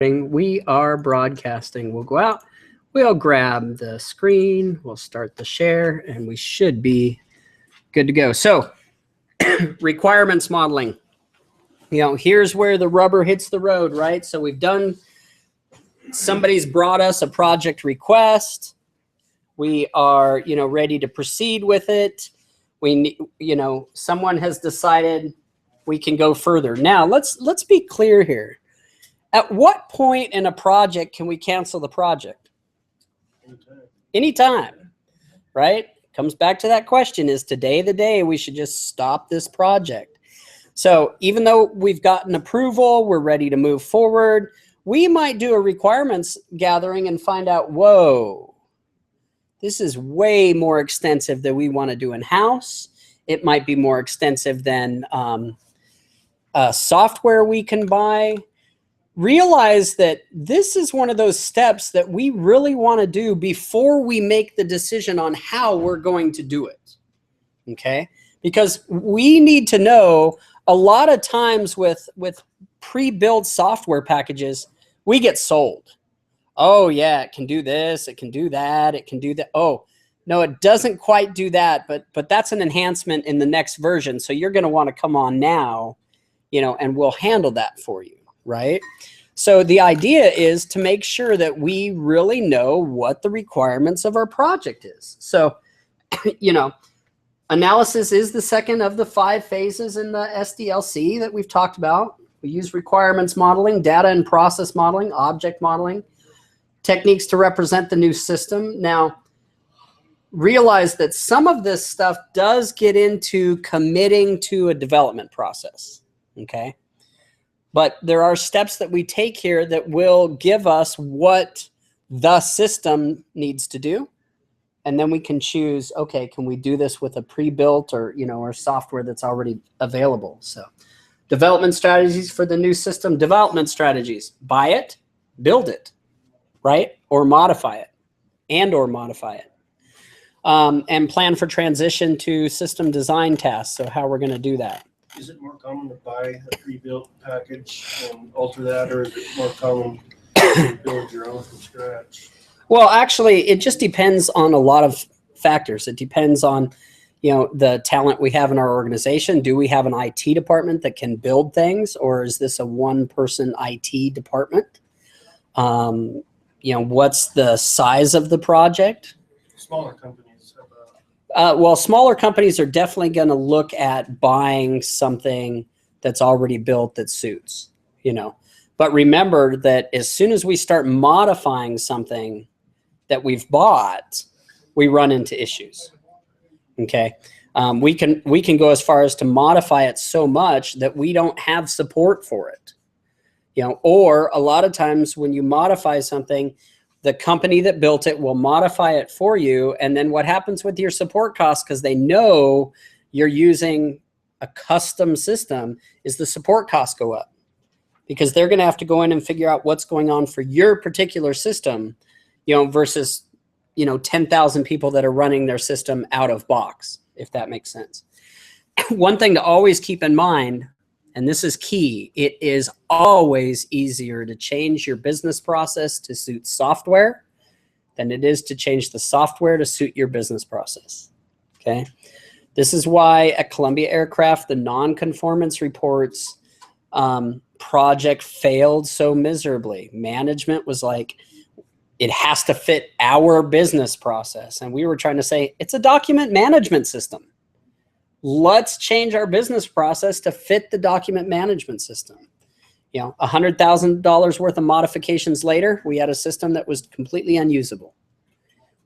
We are broadcasting. We'll go out, we'll grab the screen, we'll start the share, and we should be good to go. So, requirements modeling. Here's where the rubber hits the road, right? So we've done, somebody's brought us a project request. We are, ready to proceed with it. Someone has decided we can go further. Now, let's be clear here. At what point in a project can we cancel the project? Anytime, right? Comes back to that question, is today the day we should just stop this project? So even though we've gotten approval, we're ready to move forward, we might do a requirements gathering and find out, whoa, this is way more extensive than we want to do in-house. It might be more extensive than software we can buy. Realize that this is one of those steps that we really want to do before we make the decision on how we're going to do it, okay? Because we need to know, a lot of times with pre-built software packages, we get sold. Oh yeah, it can do this, it can do that, it can do that. Oh, no, it doesn't quite do that, but that's an enhancement in the next version. So you're gonna wanna come on now, and we'll handle that for you. Right? So the idea is to make sure that we really know what the requirements of our project is. So, analysis is the second of the 5 phases in the SDLC that we've talked about. We use requirements modeling, data and process modeling, object modeling, techniques to represent the new system. Now, realize that some of this stuff does get into committing to a development process, okay? But there are steps that we take here that will give us what the system needs to do. And then we can choose, okay, can we do this with a pre-built or, or software that's already available? So development strategies for the new system. Development strategies: buy it, build it, right? Or modify it, or modify it. And plan for transition to system design tasks. So how we're going to do that. Is it more common to buy a pre-built package and alter that, or is it more common to build your own from scratch? Well, actually, it just depends on a lot of factors. It depends on, the talent we have in our organization. Do we have an IT department that can build things, or is this a one-person IT department? What's the size of the project? Smaller companies. Well, smaller companies are definitely going to look at buying something that's already built that suits, But remember that as soon as we start modifying something that we've bought, we run into issues, okay? We can go as far as to modify it so much that we don't have support for it, Or a lot of times when you modify something, the company that built it will modify it for you. And then what happens with your support costs, because they know you're using a custom system, is the support costs go up. Because they're going to have to go in and figure out what's going on for your particular system, versus, 10,000 people that are running their system out of box, if that makes sense. One thing to always keep in mind, and this is key, it is always easier to change your business process to suit software than it is to change the software to suit your business process, okay? This is why at Columbia Aircraft, the non-conformance reports project failed so miserably. Management was like, it has to fit our business process. And we were trying to say, it's a document management system. Let's change our business process to fit the document management system. $100,000 worth of modifications later, we had a system that was completely unusable.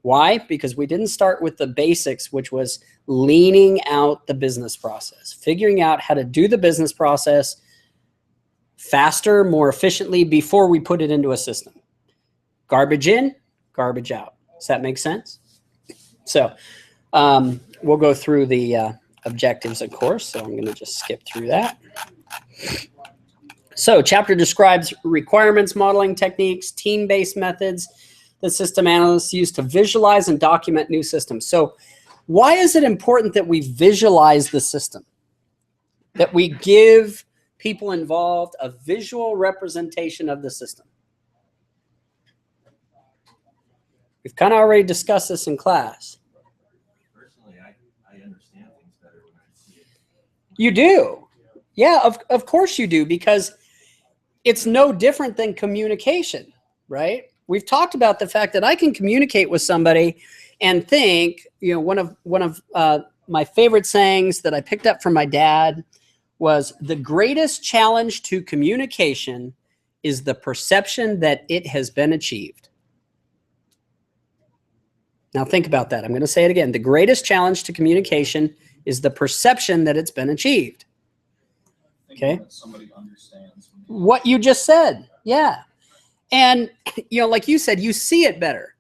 Why? Because we didn't start with the basics, which was leaning out the business process, figuring out how to do the business process faster, more efficiently before we put it into a system. Garbage in, garbage out. Does that make sense? So we'll go through the objectives, of course, so I'm going to just skip through that. So chapter describes requirements modeling techniques, team-based methods that system analysts use to visualize and document new systems. So why is it important that we visualize the system? That we give people involved a visual representation of the system? We've kind of already discussed this in class. Personally, I understand things better when I see it. You do. Yeah, of course you do, because it's no different than communication, right? We've talked about the fact that I can communicate with somebody and think, you know, one of my favorite sayings that I picked up from my dad was, the greatest challenge to communication is the perception that it has been achieved. Now think about that. I'm going to say it again. The greatest challenge to communication is the perception that it's been achieved. Okay. Somebody understands what you just said. Yeah. And, you know, like you said, you see it better.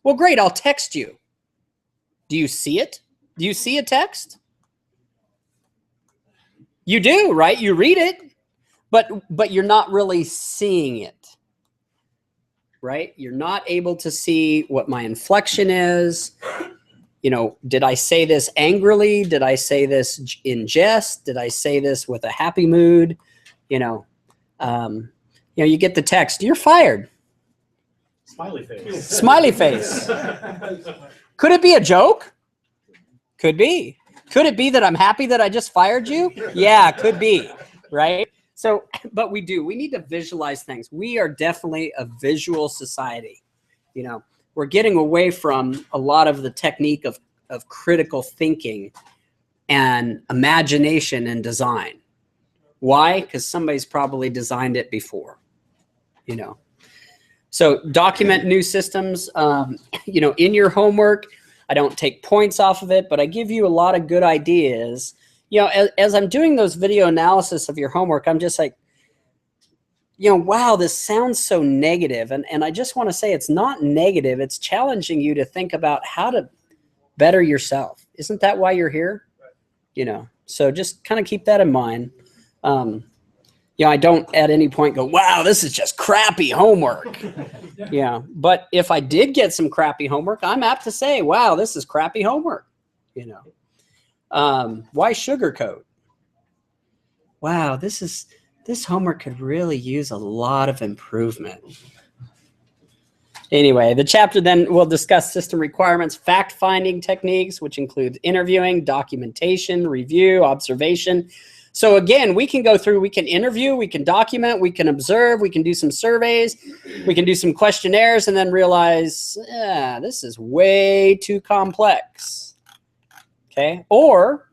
Well, great. I'll text you. Do you see it? Do you see a text? You do, right? You read it, but you're not really seeing it, right? You're not able to see what my inflection is. You know, did I say this angrily? Did I say this in jest? Did I say this with a happy mood? You know, you get the text, you're fired. Smiley face. Smiley face. Could it be a joke? Could be. Could it be that I'm happy that I just fired you? Yeah, could be, right? So, but we need to visualize things. We are definitely a visual society. You know, we're getting away from a lot of the technique of critical thinking and imagination and design. Why? Because somebody's probably designed it before, you know. So document new systems, you know, in your homework. I don't take points off of it, but I give you a lot of good ideas. You know, as I'm doing those video analysis of your homework, I'm just like, you know, wow, this sounds so negative. And I just want to say it's not negative. It's challenging you to think about how to better yourself. Isn't that why you're here? You know, so just kind of keep that in mind. You know, I don't at any point go, wow, this is just crappy homework. Yeah. But if I did get some crappy homework, I'm apt to say, wow, this is crappy homework. You know, why sugarcoat? Wow, this homework could really use a lot of improvement. Anyway, the chapter then will discuss system requirements, fact-finding techniques, which include interviewing, documentation, review, observation. So again, we can go through, we can interview, we can document, we can observe, we can do some surveys, we can do some questionnaires, and then realize, yeah, this is way too complex. Okay, or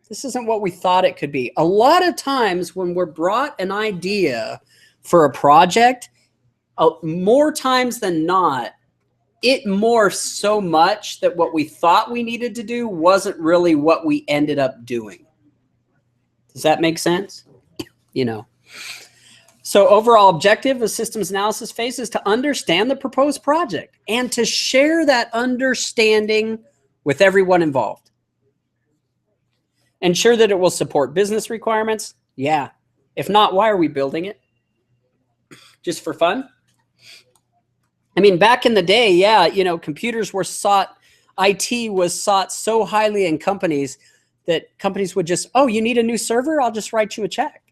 this isn't what we thought it could be. A lot of times when we're brought an idea for a project, more times than not, it morphs so much that what we thought we needed to do wasn't really what we ended up doing. Does that make sense? You know, so overall objective of systems analysis phase is to understand the proposed project and to share that understanding with everyone involved. Ensure that it will support business requirements. Yeah. If not, why are we building it? Just for fun? I mean, back in the day, yeah, you know, computers were sought, IT was sought so highly in companies that companies would just, oh, you need a new server? I'll just write you a check.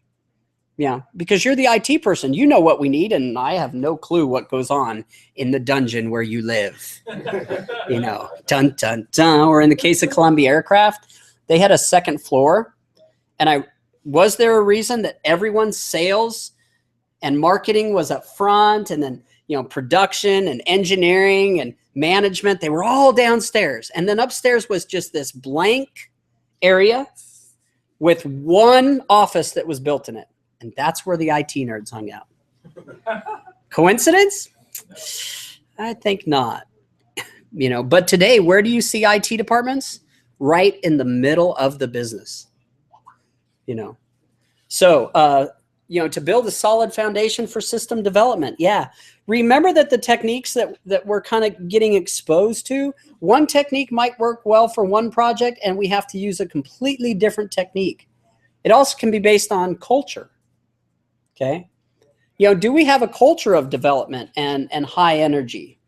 Yeah, because you're the IT person. You know what we need, and I have no clue what goes on in the dungeon where you live. You know, dun, dun, dun. Or in the case of Columbia Aircraft, they had a second floor. And was there a reason that everyone's sales and marketing was up front, and then, you know, production and engineering and management, they were all downstairs. And then upstairs was just this blank area with one office that was built in it. And that's where the IT nerds hung out. Coincidence? I think not. You know, but today, where do you see IT departments? Right in the middle of the business. You know, so, you know, to build a solid foundation for system development. Yeah. Remember that the techniques that we're kind of getting exposed to, one technique might work well for one project, and we have to use a completely different technique. It also can be based on culture. Okay. You know, do we have a culture of development and high energy?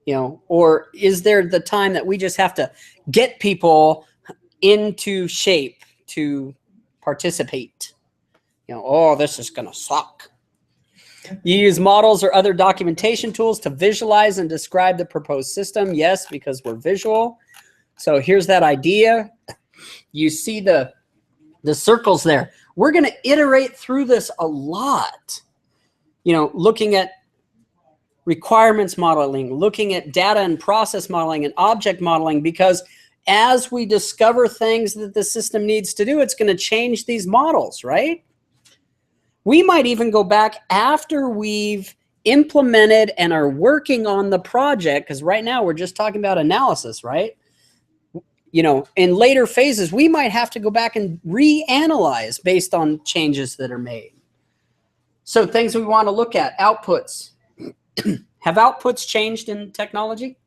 You know, or is there the time that we just have to get people into shape to participate? You know, oh, this is going to suck. You use models or other documentation tools to visualize and describe the proposed system. Yes, because we're visual. So here's that idea. You see the circles there. We're going to iterate through this a lot. You know, looking at requirements modeling, looking at data and process modeling and object modeling, because as we discover things that the system needs to do, it's going to change these models, right? We might even go back after we've implemented and are working on the project, because right now we're just talking about analysis, right? You know, in later phases, we might have to go back and reanalyze based on changes that are made. So things we want to look at, outputs. Have outputs changed in technology?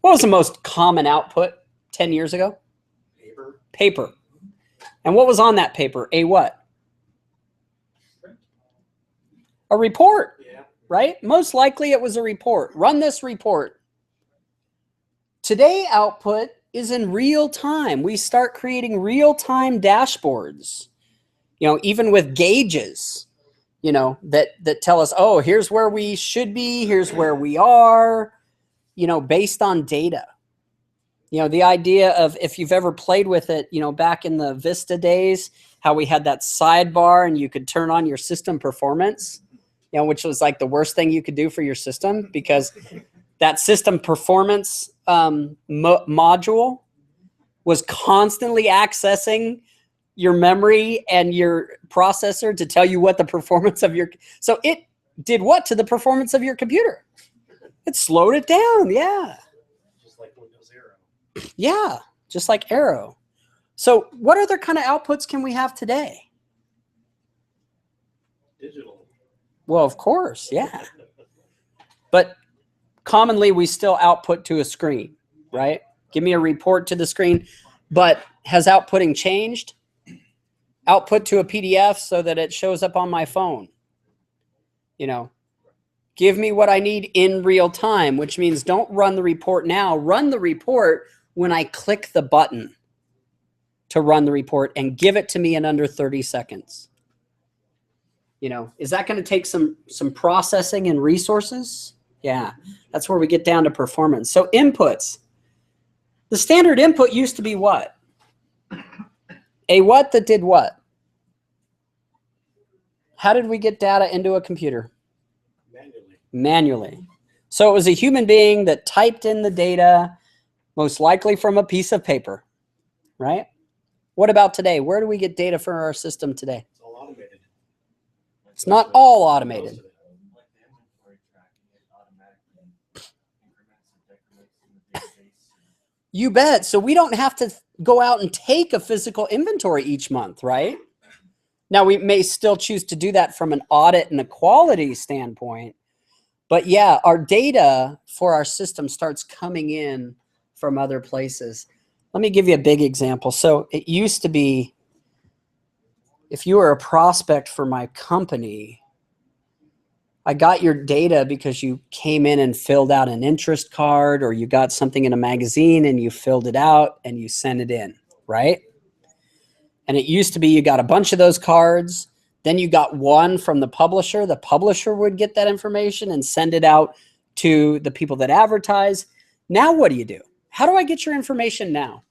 What was the most common output 10 years ago? Paper. Paper. And what was on that paper? A what? A report, Yeah. right? Most likely it was a report. Run this report. Today, output is in real time. We start creating real-time dashboards, you know, even with gauges, you know, that tell us, oh, here's where we should be, here's where we are, you know, based on data. You know, the idea of, if you've ever played with it, you know, back in the Vista days, how we had that sidebar and you could turn on your system performance, you know, which was like the worst thing you could do for your system, because that system performance module was constantly accessing your memory and your processor to tell you what the performance of your, so it did what to the performance of your computer? It slowed it down. Yeah. Just like Windows Arrow. Yeah. Just like Arrow. So what other kind of outputs can we have today? Digital. Well, of course. Yeah. But commonly we still output to a screen, right? Give me a report to the screen. But has outputting changed? Output to a PDF so that it shows up on my phone. You know, give me what I need in real time, which means don't run the report now. Run the report when I click the button to run the report, and give it to me in under 30 seconds. You know, is that going to take some processing and resources? Yeah, that's where we get down to performance. So inputs. The standard input used to be what? A what that did what? How did we get data into a computer? Manually. So it was a human being that typed in the data, most likely from a piece of paper, right? What about today? Where do we get data for our system today? It's all automated. It's not all automated. Like the inventory tracking, it automatically increments and decrements in the database. You bet. So we don't have to go out and take a physical inventory each month, right? Now, we may still choose to do that from an audit and a quality standpoint. But yeah, our data for our system starts coming in from other places. Let me give you a big example. So it used to be, if you were a prospect for my company, I got your data because you came in and filled out an interest card, or you got something in a magazine and you filled it out and you sent it in, right? And it used to be you got a bunch of those cards. Then you got one from the publisher. The publisher would get that information and send it out to the people that advertise. Now what do? How do I get your information now?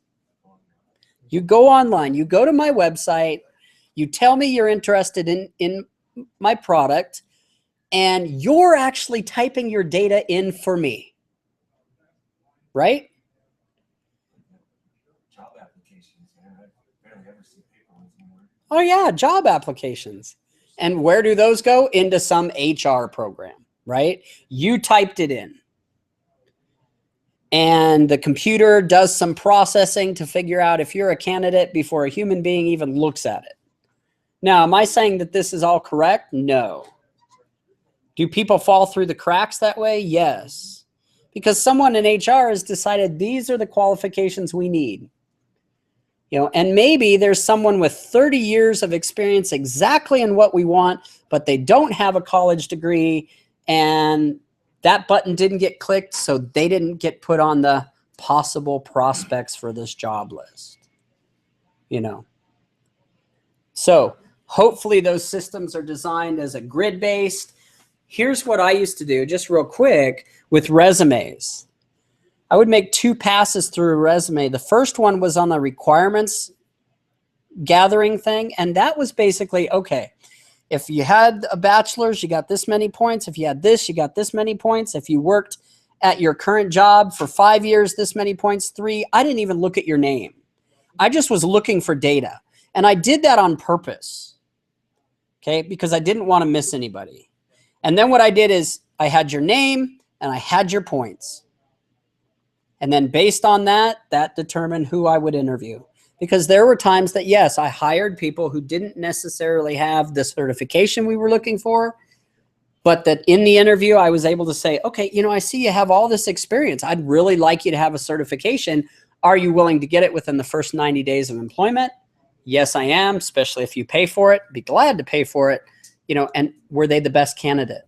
You go online, you go to my website, you tell me you're interested in my product, and you're actually typing your data in for me, right? Job applications, man. I barely ever see paper ones anymore. Oh yeah, job applications. And where do those go? Into some HR program, right? You typed it in. And the computer does some processing to figure out if you're a candidate before a human being even looks at it. Now, am I saying that this is all correct? No. Do people fall through the cracks that way? Yes. Because someone in HR has decided these are the qualifications we need. You know, and maybe there's someone with 30 years of experience exactly in what we want, but they don't have a college degree, and that button didn't get clicked, so they didn't get put on the possible prospects for this job list. You know. So Hopefully those systems are designed as a grid-based. Here's what I used to do, just real quick, with resumes. I would make 2 passes through a resume. The first one was on the requirements gathering thing, and that was basically, okay, if you had a bachelor's, you got this many points. If you had this, you got this many points. If you worked at your current job for 5 years, this many points, 3. I didn't even look at your name. I just was looking for data. And I did that on purpose, okay, because I didn't want to miss anybody. And then what I did is I had your name and I had your points. And then based on that, that determined who I would interview. Because there were times that, yes, I hired people who didn't necessarily have the certification we were looking for, but that in the interview, I was able to say, okay, you know, I see you have all this experience. I'd really like you to have a certification. Are you willing to get it within the first 90 days of employment? Yes, I am, especially if you pay for it. Be glad to pay for it. You know, and were they the best candidate?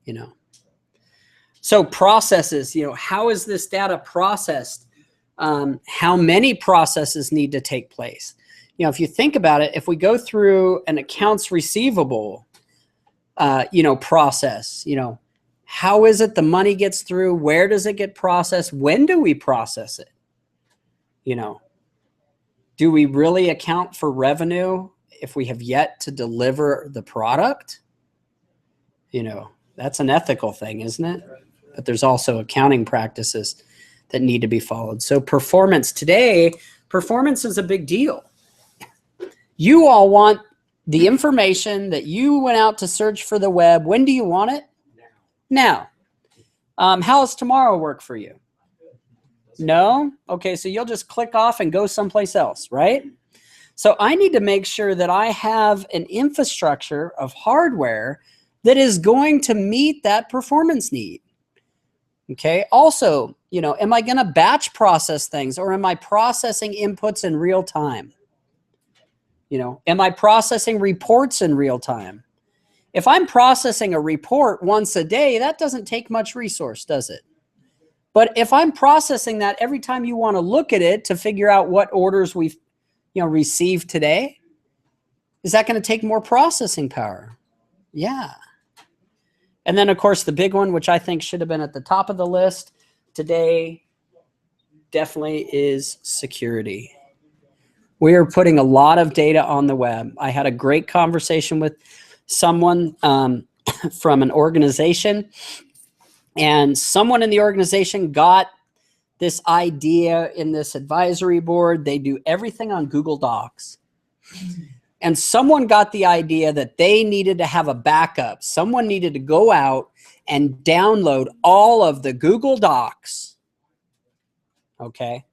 You know. So processes, you know, how is this data processed? How many processes need to take place? You know, if you think about it, if we go through an accounts receivable, you know, process, you know, how is it the money gets through? Where does it get processed? When do we process it? You know, do we really account for revenue if we have yet to deliver the product? You know, that's an ethical thing, isn't it? But there's also accounting practices that need to be followed. So performance today, performance is a big deal. You all want the information that you went out to search for the web. When do you want it? Now. How does tomorrow work for you? No? Okay, so you'll just click off and go someplace else, right? So I need to make sure that I have an infrastructure of hardware that is going to meet that performance need. Okay, also, you know, am I going to batch process things, or am I processing inputs in real time? You know, am I processing reports in real time? If I'm processing a report once a day, that doesn't take much resource, does it? But if I'm processing that every time you want to look at it to figure out what orders we've, you know, received today, is that going to take more processing power? Yeah. And then, of course, the big one, which I think should have been at the top of the list today, definitely is security. We are putting a lot of data on the web. I had a great conversation with someone from an organization, and someone in the organization got this idea in this advisory board. They do everything on Google Docs. And someone got the idea that they needed to have a backup. Someone needed to go out and download all of the Google Docs. Okay.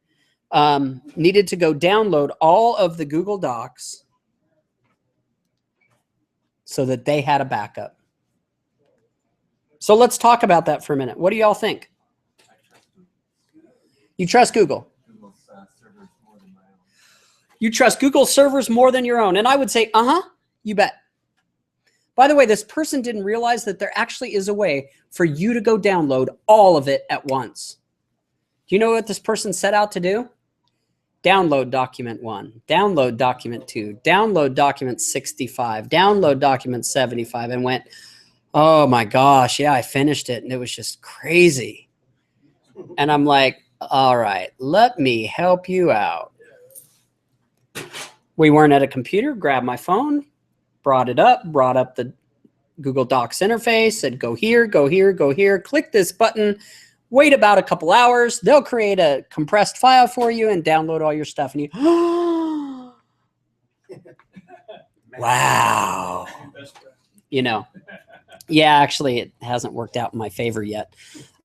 Needed to go download all of the Google Docs so that they had a backup. So let's talk about that for a minute. What do y'all think? You trust Google? You trust Google servers more than your own. And I would say, you bet. By the way, this person didn't realize that there actually is a way for you to go download all of it at once. Do you know what this person set out to do? Download document 1, download document 2, download document 65, download document 75, and went, oh my gosh, yeah, I finished it. And it was just crazy. And I'm like, all right, let me help you out. We weren't at a computer, grabbed my phone, brought up the Google Docs interface, said, go here, go here, go here, click this button, wait about a couple hours. They'll create a compressed file for you and download all your stuff. And you, wow. You know, yeah, actually, it hasn't worked out in my favor yet.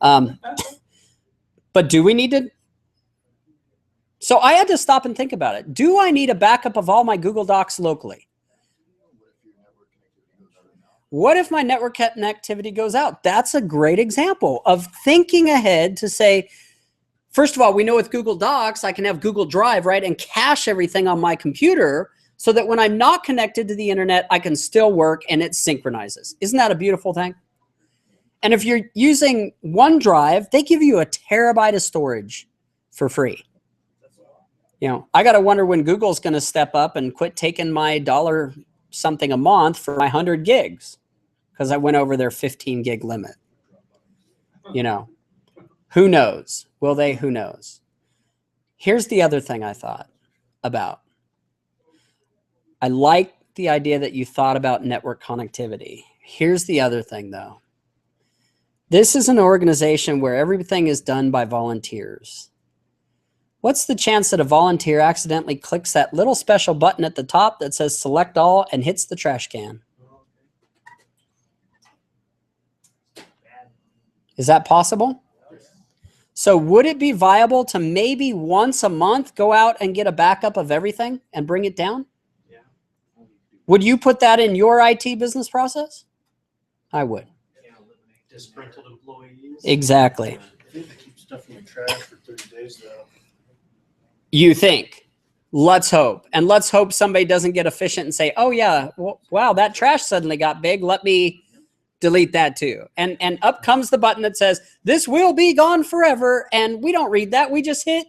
But do we need to? So I had to stop and think about it. Do I need a backup of all my Google Docs locally? What if my network connectivity goes out? That's a great example of thinking ahead to say, first of all, we know with Google Docs, I can have Google Drive, right, and cache everything on my computer so that when I'm not connected to the internet, I can still work and it synchronizes. Isn't that a beautiful thing? And if you're using OneDrive, they give you a terabyte of storage for free. You know, I got to wonder when Google's going to step up and quit taking my something a month for my 100 gigs because I went over their 15 gig limit. You know, who knows? Will they? Who knows? Here's the other thing I thought about. I like the idea that you thought about network connectivity. Here's the other thing, though. This is an organization where everything is done by volunteers. What's the chance that a volunteer accidentally clicks that little special button at the top that says select all and hits the trash can? Is that possible? So would it be viable to maybe once a month go out and get a backup of everything and bring it down? Yeah. Would you put that in your IT business process? I would. Disgruntled employees. Exactly. I think they keep stuff in the trash for 30 days though. You think. Let's hope. And let's hope somebody doesn't get efficient and say, oh yeah, wow, that trash suddenly got big. Let me delete that too. And up comes the button that says, this will be gone forever. And we don't read that. We just hit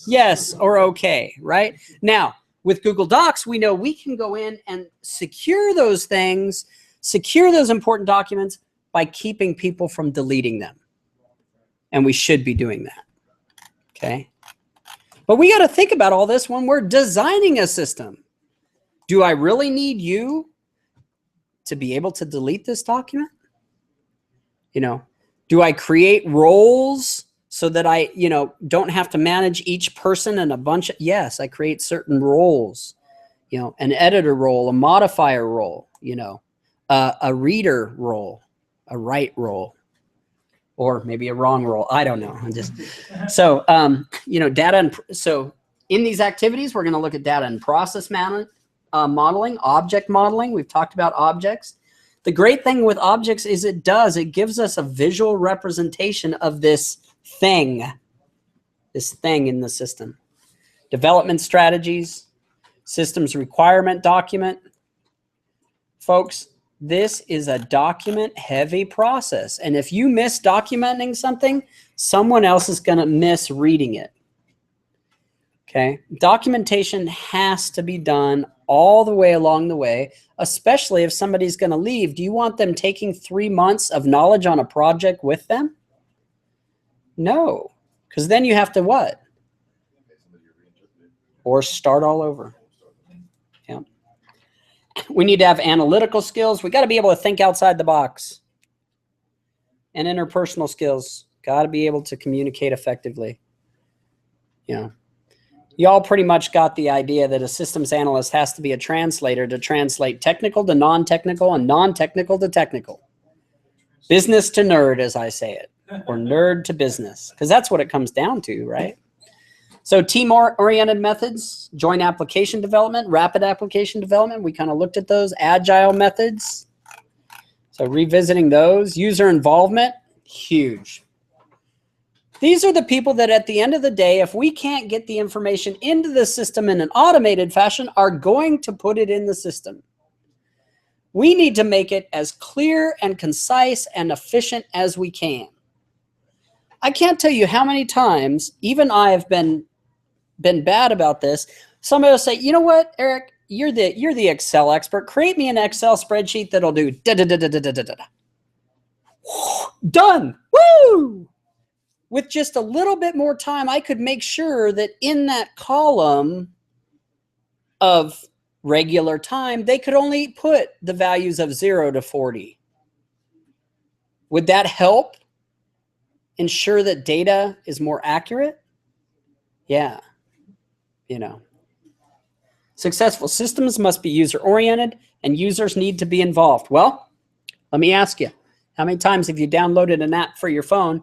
yes or okay, right? Now, with Google Docs, we know we can go in and secure those things, secure those important documents by keeping people from deleting them. And we should be doing that, okay? But we got to think about all this when we're designing a system. Do I really need you to be able to delete this document? You know, do I create roles so that I, you know, don't have to manage each person and a bunch of, yes, I create certain roles, you know, an editor role, a modifier role, you know, a reader role, a write role, or maybe a wrong role. I don't know. I'm just, so, you know, data. And so in these activities, we're going to look at data and process modeling, object modeling. We've talked about objects. The great thing with objects is it gives us a visual representation of this thing in the system. Development strategies, systems requirement document. Folks, this is a document heavy process. And if you miss documenting something, someone else is going to miss reading it. Okay. Documentation has to be done all the way along the way, especially if somebody's going to leave. Do you want them taking 3 months of knowledge on a project with them? No, because then you have to what? Or start all over. Yeah. We need to have analytical skills. We got to be able to think outside the box. And interpersonal skills. Got to be able to communicate effectively. Yeah. Y'all pretty much got the idea that a systems analyst has to be a translator to translate technical to non-technical and non-technical to technical. Business to nerd, as I say it, or nerd to business, because that's what it comes down to, right? So team-oriented methods, joint application development, rapid application development. We kind of looked at those. Agile methods. So revisiting those. User involvement, huge. These are the people that at the end of the day, if we can't get the information into the system in an automated fashion, are going to put it in the system. We need to make it as clear and concise and efficient as we can. I can't tell you how many times, even I have been bad about this. Somebody will say, you know what, Eric, you're the Excel expert. Create me an Excel spreadsheet that'll do da-da-da-da-da-da-da. Done. Woo! With just a little bit more time, I could make sure that in that column of regular time, they could only put the values of 0 to 40. Would that help ensure that data is more accurate? Yeah. You know. Successful systems must be user-oriented, and users need to be involved. Well, let me ask you, how many times have you downloaded an app for your phone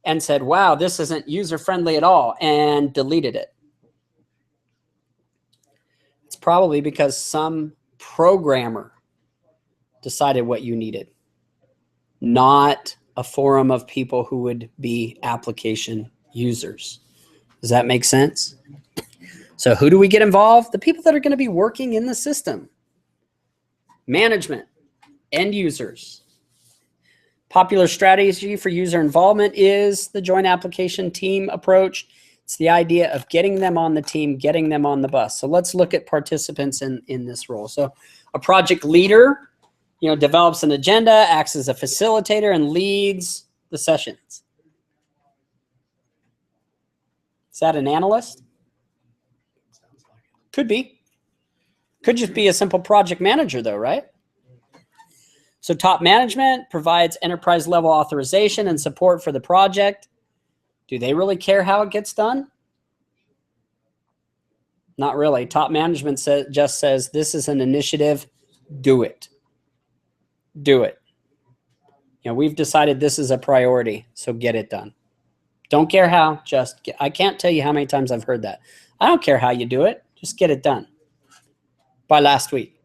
and said, wow, this isn't user-friendly at all, and deleted it? It's probably because some programmer decided what you needed, not a forum of people who would be application users. Does that make sense? So who do we get involved? The people that are going to be working in the system. Management, end users. Popular strategy for user involvement is the joint application team approach. It's the idea of getting them on the team, getting them on the bus. So let's look at participants in this role. So A project leader, develops an agenda, acts as a facilitator, and leads the sessions. Is that an analyst? Could be. Could just be a simple project manager though, right? So top management provides enterprise level authorization and support for the project. Do they really care how it gets done? Not really. Top management just says, this is an initiative, do it. Do it. We've decided this is a priority, so get it done. Don't care how, I can't tell you how many times I've heard that. I don't care how you do it, just get it done by last week.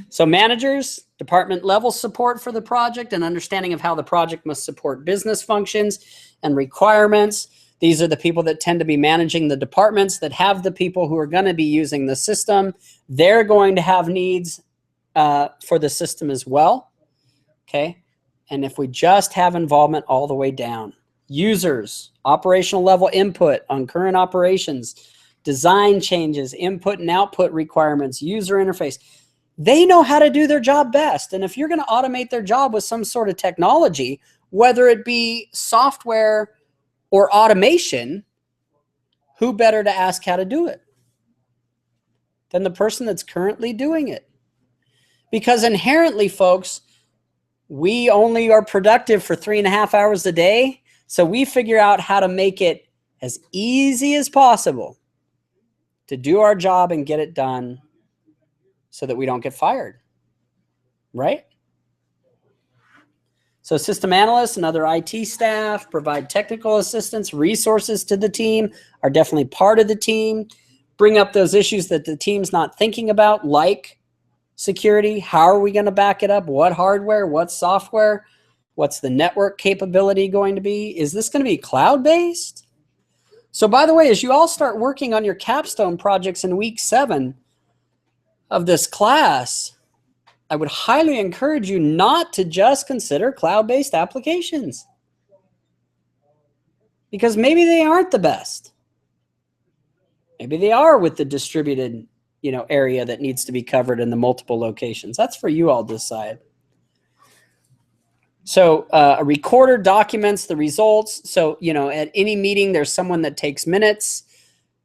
So managers, department level support for the project and understanding of how the project must support business functions and requirements. These are the people that tend to be managing the departments that have the people who are going to be using the system. They're going to have needs for the system as well. Okay. And if we just have involvement all the way down, users, operational level input on current operations, design changes, input and output requirements, user interface, they know how to do their job best. And if you're going to automate their job with some sort of technology, whether it be software or automation, who better to ask how to do it than the person that's currently doing it? Because inherently, folks, we only are productive for 3.5 hours a day. So we figure out how to make it as easy as possible to do our job and get it done so that we don't get fired, right? So system analysts and other IT staff provide technical assistance, resources to the team, are definitely part of the team, bring up those issues that the team's not thinking about, like security. How are we going to back it up? What hardware? What software? What's the network capability going to be? Is this going to be cloud-based? So by the way, as you all start working on your capstone projects in week 7 of this class, I would highly encourage you not to just consider cloud-based applications, because maybe they aren't the best. Maybe they are with the distributed, area that needs to be covered in the multiple locations. That's for you all to decide. So a recorder documents the results. So, at any meeting, there's someone that takes minutes.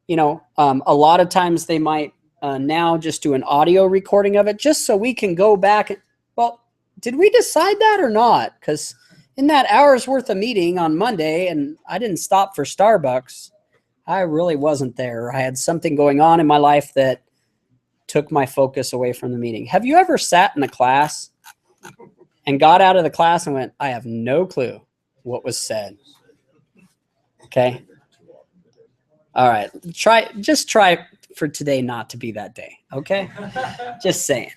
A lot of times they might now just do an audio recording of it just so we can go back. Well, did we decide that or not? Because in that hour's worth of meeting on Monday, and I didn't stop for Starbucks, I really wasn't there. I had something going on in my life that took my focus away from the meeting. Have you ever sat in a class and got out of the class and went, I have no clue what was said? Okay. All right. Just try for today not to be that day. Okay. Just saying.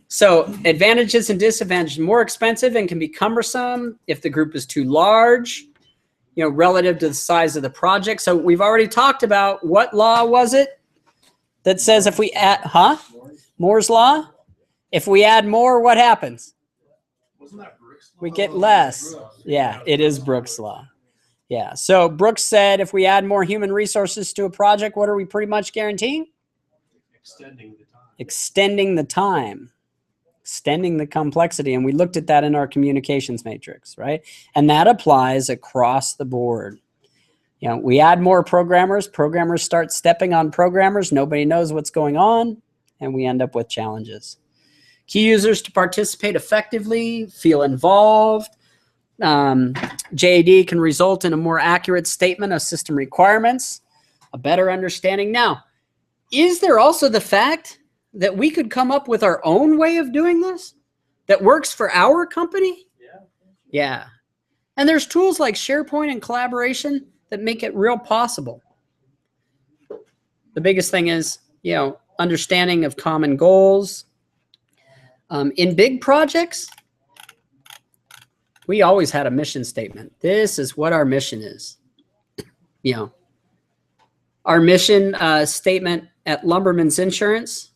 So advantages and disadvantages: more expensive and can be cumbersome if the group is too large, relative to the size of the project. So we've already talked about, what law was it that says if we add, Moore's law? If we add more, what happens? Wasn't that Brooks' law? We get less. Yeah, it is Brooks' law. Yeah. So Brooks said if we add more human resources to a project, what are we pretty much guaranteeing? Extending the time. Extending the time. Extending the complexity. And we looked at that in our communications matrix, right? And that applies across the board. We add more programmers start stepping on programmers, nobody knows what's going on, and we end up with challenges. Key users to participate effectively, feel involved. JAD can result in a more accurate statement of system requirements, a better understanding. Now, is there also the fact that we could come up with our own way of doing this that works for our company? Yeah. And there's tools like SharePoint and collaboration that make it real possible. The biggest thing is, understanding of common goals. In big projects, we always had a mission statement. This is what our mission is. Our mission statement at Lumberman's Insurance: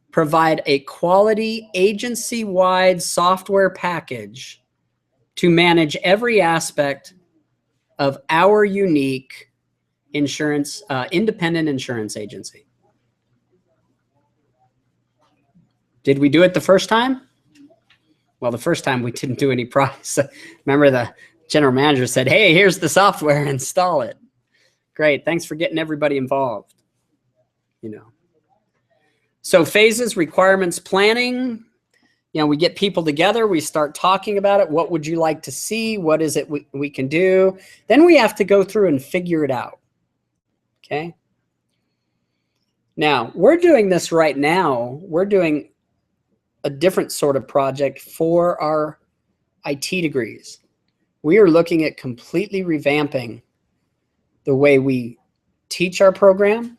provide a quality agency-wide software package to manage every aspect of our unique insurance, independent insurance agency. Did we do it the first time? Well, the first time we didn't do any process. Remember the general manager said, hey, here's the software, install it. Great, thanks for getting everybody involved. You know. So phases, requirements, planning. You know, we get people together, we start talking about it. What would you like to see? What is it we can do? Then we have to go through and figure it out. Okay. Now, we're doing this right now. We're doing a different sort of project for our IT degrees. We are looking at completely revamping the way we teach our program,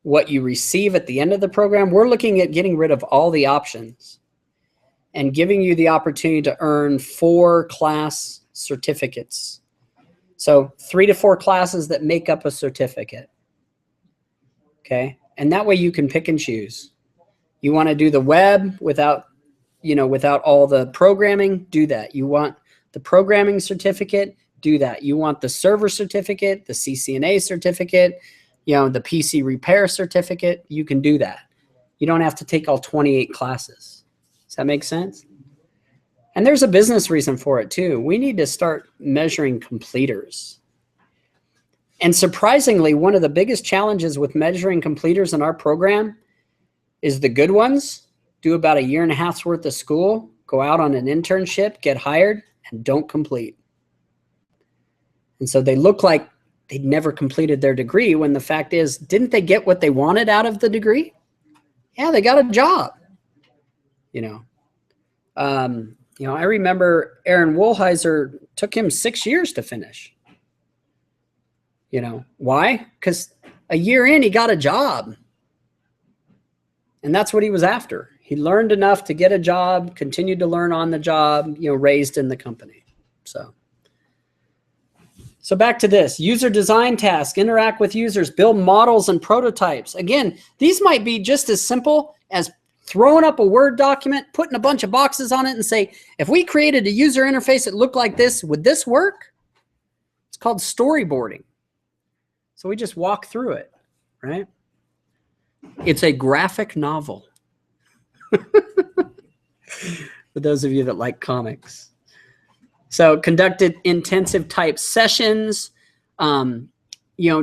what you receive at the end of the program. We're looking at getting rid of all the options and giving you the opportunity to earn 4 class certificates. So 3 to 4 classes that make up a certificate. Okay. And that way you can pick and choose. You want to do the web without, you know, without all the programming, do that. You want the programming certificate, do that. You want the server certificate, the CCNA certificate, you know, the PC repair certificate, you can do that. You don't have to take all 28 classes. Does that make sense? And there's a business reason for it too. We need to start measuring completers. And surprisingly, one of the biggest challenges with measuring completers in our program is the good ones do about 1.5 years worth of school, go out on an internship, get hired, and don't complete. And so they look like they'd never completed their degree when the fact is, didn't they get what they wanted out of the degree? Yeah, they got a job. You know, I remember Aaron Woolheiser took him 6 years to finish. You know, why? Because a year in, he got a job. And that's what he was after. He learned enough to get a job, continued to learn on the job, you know, raised in the company. So back to this, user design task, interact with users, build models and prototypes. Again, these might be just as simple as throwing up a Word document, putting a bunch of boxes on it and say, if we created a user interface that looked like this, would this work? It's called storyboarding. So we just walk through it, right? It's a graphic novel. For those of you that like comics. So conducted intensive type sessions,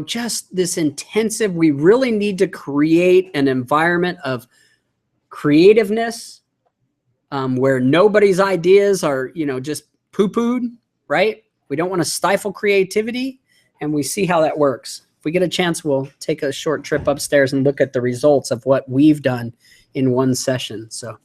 just this intensive, we really need to create an environment of creativeness where nobody's ideas are, just poo-pooed, right? We don't want to stifle creativity, and we see how that works. If we get a chance, we'll take a short trip upstairs and look at the results of what we've done in one session. So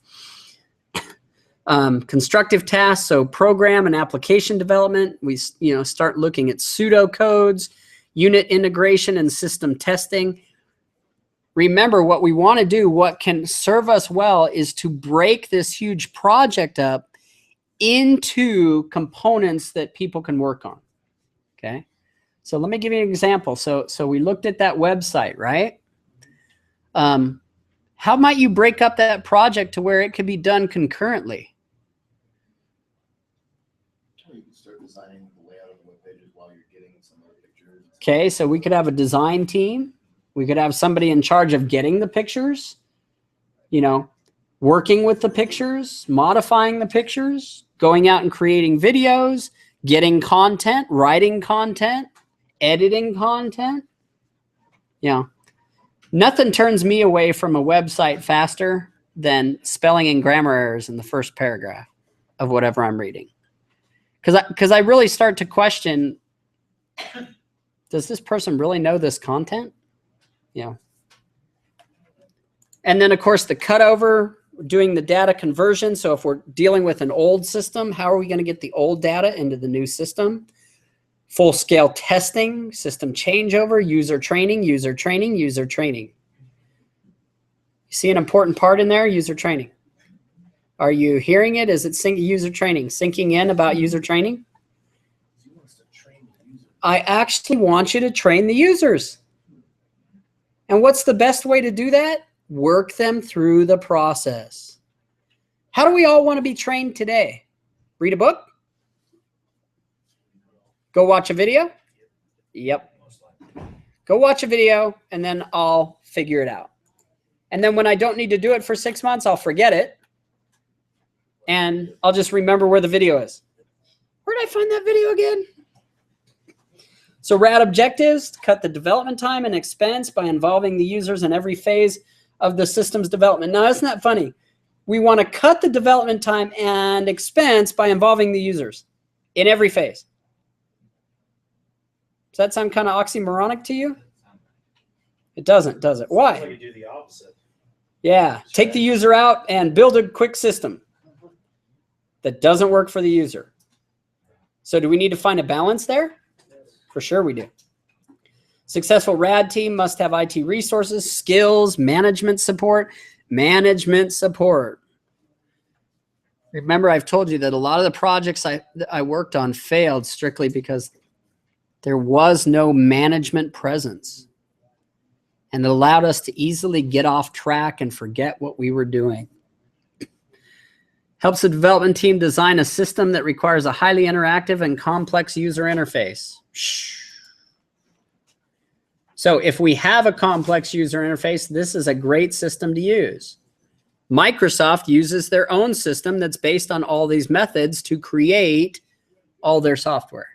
constructive tasks, so program and application development. We start looking at pseudocodes, unit integration, and system testing. Remember, what we want to do, what can serve us well, is to break this huge project up into components that people can work on. Okay, so let me give you an example. So we looked at that website, right? How might you break up that project to where it could be done concurrently? You can start designing the layout of the web pages while you're getting some of the pictures. Okay, so we could have a design team. We could have somebody in charge of getting the pictures, working with the pictures, modifying the pictures, going out and creating videos, getting content, writing content, editing content. Nothing turns me away from a website faster than spelling and grammar errors in the first paragraph of whatever I'm reading. Because I really start to question, does this person really know this content? And then, of course, the cutover, doing the data conversion. So if we're dealing with an old system, how are we going to get the old data into the new system? Full-scale testing, system changeover, user training, user training, user training. You see an important part in there? User training. Are you hearing it? Is it user training? Sinking in about user training? I actually want you to train the users. And what's the best way to do that? Work them through the process. How do we all want to be trained today? Read a book? Go watch a video? Yep. Go watch a video, and then I'll figure it out. And then when I don't need to do it for 6 months, I'll forget it. And I'll just remember where the video is. Where did I find that video again? So RAD objectives, cut the development time and expense by involving the users in every phase of the system's development. Now, isn't that funny? We want to cut the development time and expense by involving the users in every phase. Does that sound kind of oxymoronic to you? It doesn't, does it? Why? So you do the opposite. Yeah, take the user out and build a quick system that doesn't work for the user. So do we need to find a balance there? For sure we do. Successful RAD team must have IT resources, skills, management support. Management support. Remember, I've told you that a lot of the projects I worked on failed strictly because there was no management presence. And it allowed us to easily get off track and forget what we were doing. Helps the development team design a system that requires a highly interactive and complex user interface. So if we have a complex user interface, this is a great system to use. Microsoft uses their own system that's based on all these methods to create all their software.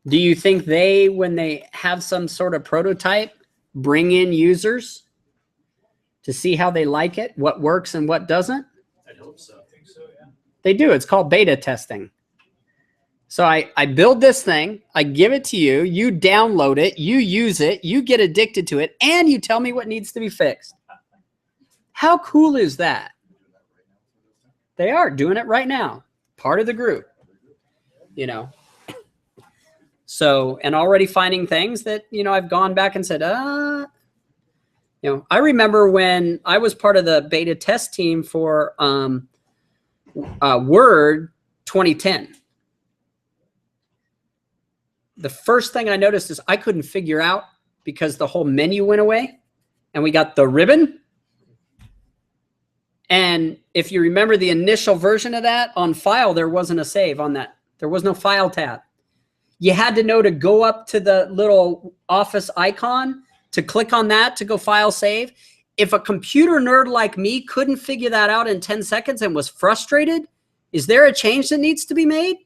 Do you think they, when they have some sort of prototype, bring in users to see how they like it, what works and what doesn't? I'd hope so. I think so, yeah. They do. It's called beta testing. So I build this thing, I give it to you, you download it, you use it, you get addicted to it, and you tell me what needs to be fixed. How cool is that? They are doing it right now. Part of the group, you know. So, and already finding things that, you know, I've gone back and said, you know, I remember when I was part of the beta test team for Word 2010. The first thing I noticed is I couldn't figure out, because the whole menu went away and we got the ribbon. And if you remember the initial version of that, on file, there wasn't a save on that. There was no file tab. You had to know to go up to the little Office icon to click on that to go file save. If a computer nerd like me couldn't figure that out in 10 seconds and was frustrated, is there a change that needs to be made?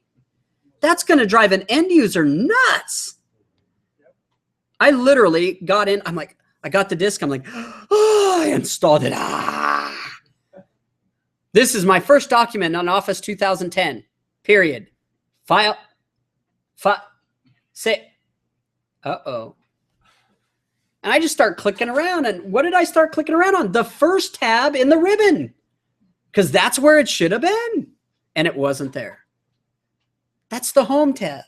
That's going to drive an end user nuts. I literally got in. I'm like, I got the disk. I'm like, oh, I installed it. This is my first document on Office 2010, period. File, say, uh-oh. And I just start clicking around. And what did I start clicking around on? The first tab in the ribbon, because that's where it should have been. And it wasn't there. That's the home tab.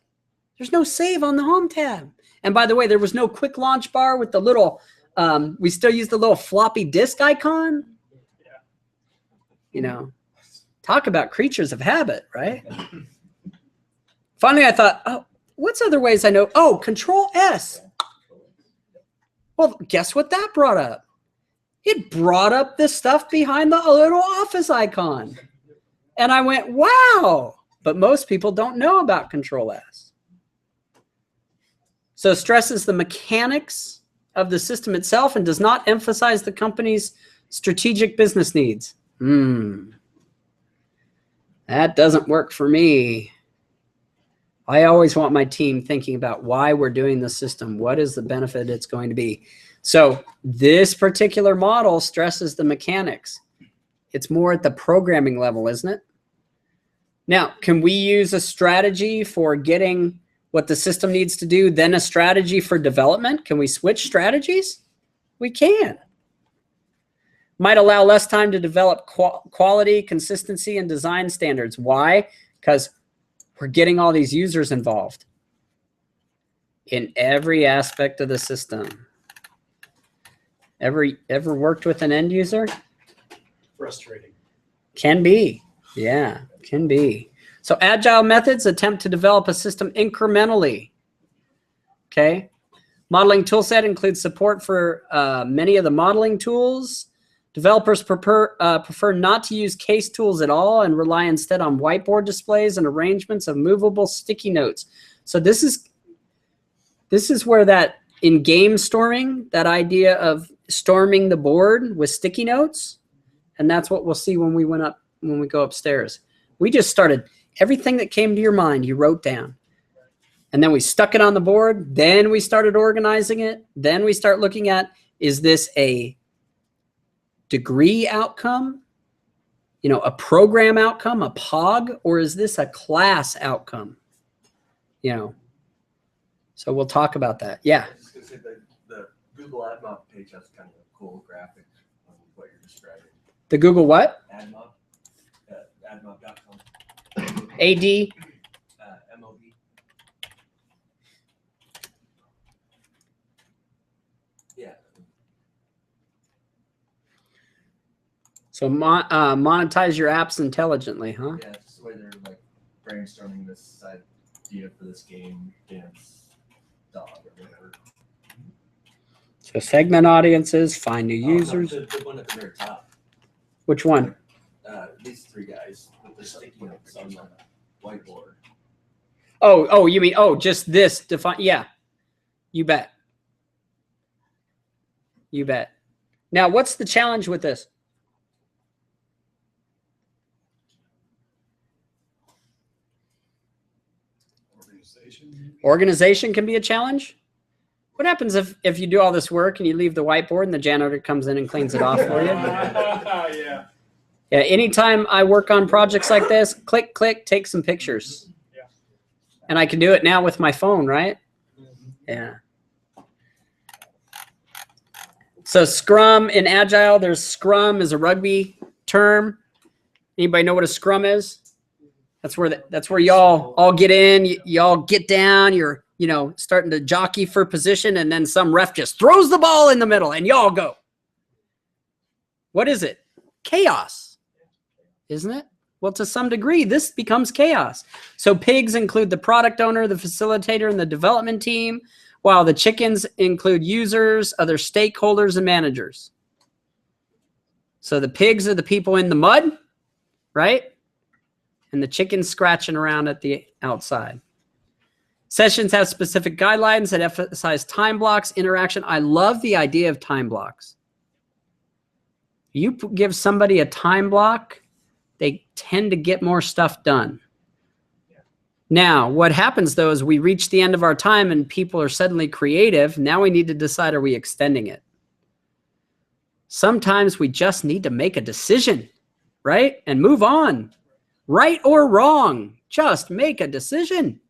There's no save on the home tab. And by the way, there was no quick launch bar with the little, we still use the little floppy disk icon. You know, talk about creatures of habit, right? Finally, I thought, oh, what's other ways I know? Oh, Control S. Well, guess what that brought up? It brought up the stuff behind the little Office icon. And I went, wow. But most people don't know about Control S. So it stresses the mechanics of the system itself and does not emphasize the company's strategic business needs. That doesn't work for me. I always want my team thinking about why we're doing the system. What is the benefit it's going to be? So this particular model stresses the mechanics. It's more at the programming level, isn't it? Now, can we use a strategy for getting what the system needs to do, then a strategy for development? Can we switch strategies? We can. Might allow less time to develop quality, consistency, and design standards. Why? Because we're getting all these users involved in every aspect of the system. Ever worked with an end user? Frustrating. Can be. Yeah, can be. So agile methods attempt to develop a system incrementally. Okay. Modeling toolset includes support for many of the modeling tools. Developers prefer not to use case tools at all and rely instead on whiteboard displays and arrangements of movable sticky notes. So this is where that in game storming, that idea of storming the board with sticky notes. And that's what we'll see when we go upstairs. We just started everything that came to your mind, you wrote down. And then we stuck it on the board. Then we started organizing it. Then we start looking at, is this a degree outcome? You know, a program outcome, a POG, or is this a class outcome? You know, so we'll talk about that. Yeah. I was just gonna say the Google AdMob page has kind of a cool graphic on what you're describing. The Google what? AdMob, admob.com. AD. MOB. Yeah. So monetize your apps intelligently, huh? Yeah, just the way they're like brainstorming this idea for this game, dance, dog, or whatever. So segment audiences, find new Oh, no, users. the one at the very top. Which one? These three guys with their sticky notes on the whiteboard. Oh, you mean, just this define. Yeah, you bet. You bet. Now, what's the challenge with this? Organization can be a challenge. What happens if you do all this work and you leave the whiteboard and the janitor comes in and cleans it off for you? Yeah. Yeah, anytime I work on projects like this, click, click, take some pictures. Yeah. And I can do it now with my phone, right? Yeah. So Scrum in Agile, there's Scrum is a rugby term. Anybody know what a Scrum is? That's where y'all all get in, y'all get down, you're, you know, starting to jockey for position, and then some ref just throws the ball in the middle and y'all go. What is it? Chaos, isn't it? Well, to some degree, this becomes chaos. So pigs include the product owner, the facilitator, and the development team, while the chickens include users, other stakeholders, and managers. So the pigs are the people in the mud, right? And the chickens scratching around at the outside. Sessions have specific guidelines that emphasize time blocks, interaction. I love the idea of time blocks. You give somebody a time block, they tend to get more stuff done. Now, what happens though is we reach the end of our time and people are suddenly creative. Now we need to decide, are we extending it? Sometimes we just need to make a decision, right? And move on. Right or wrong, just make a decision.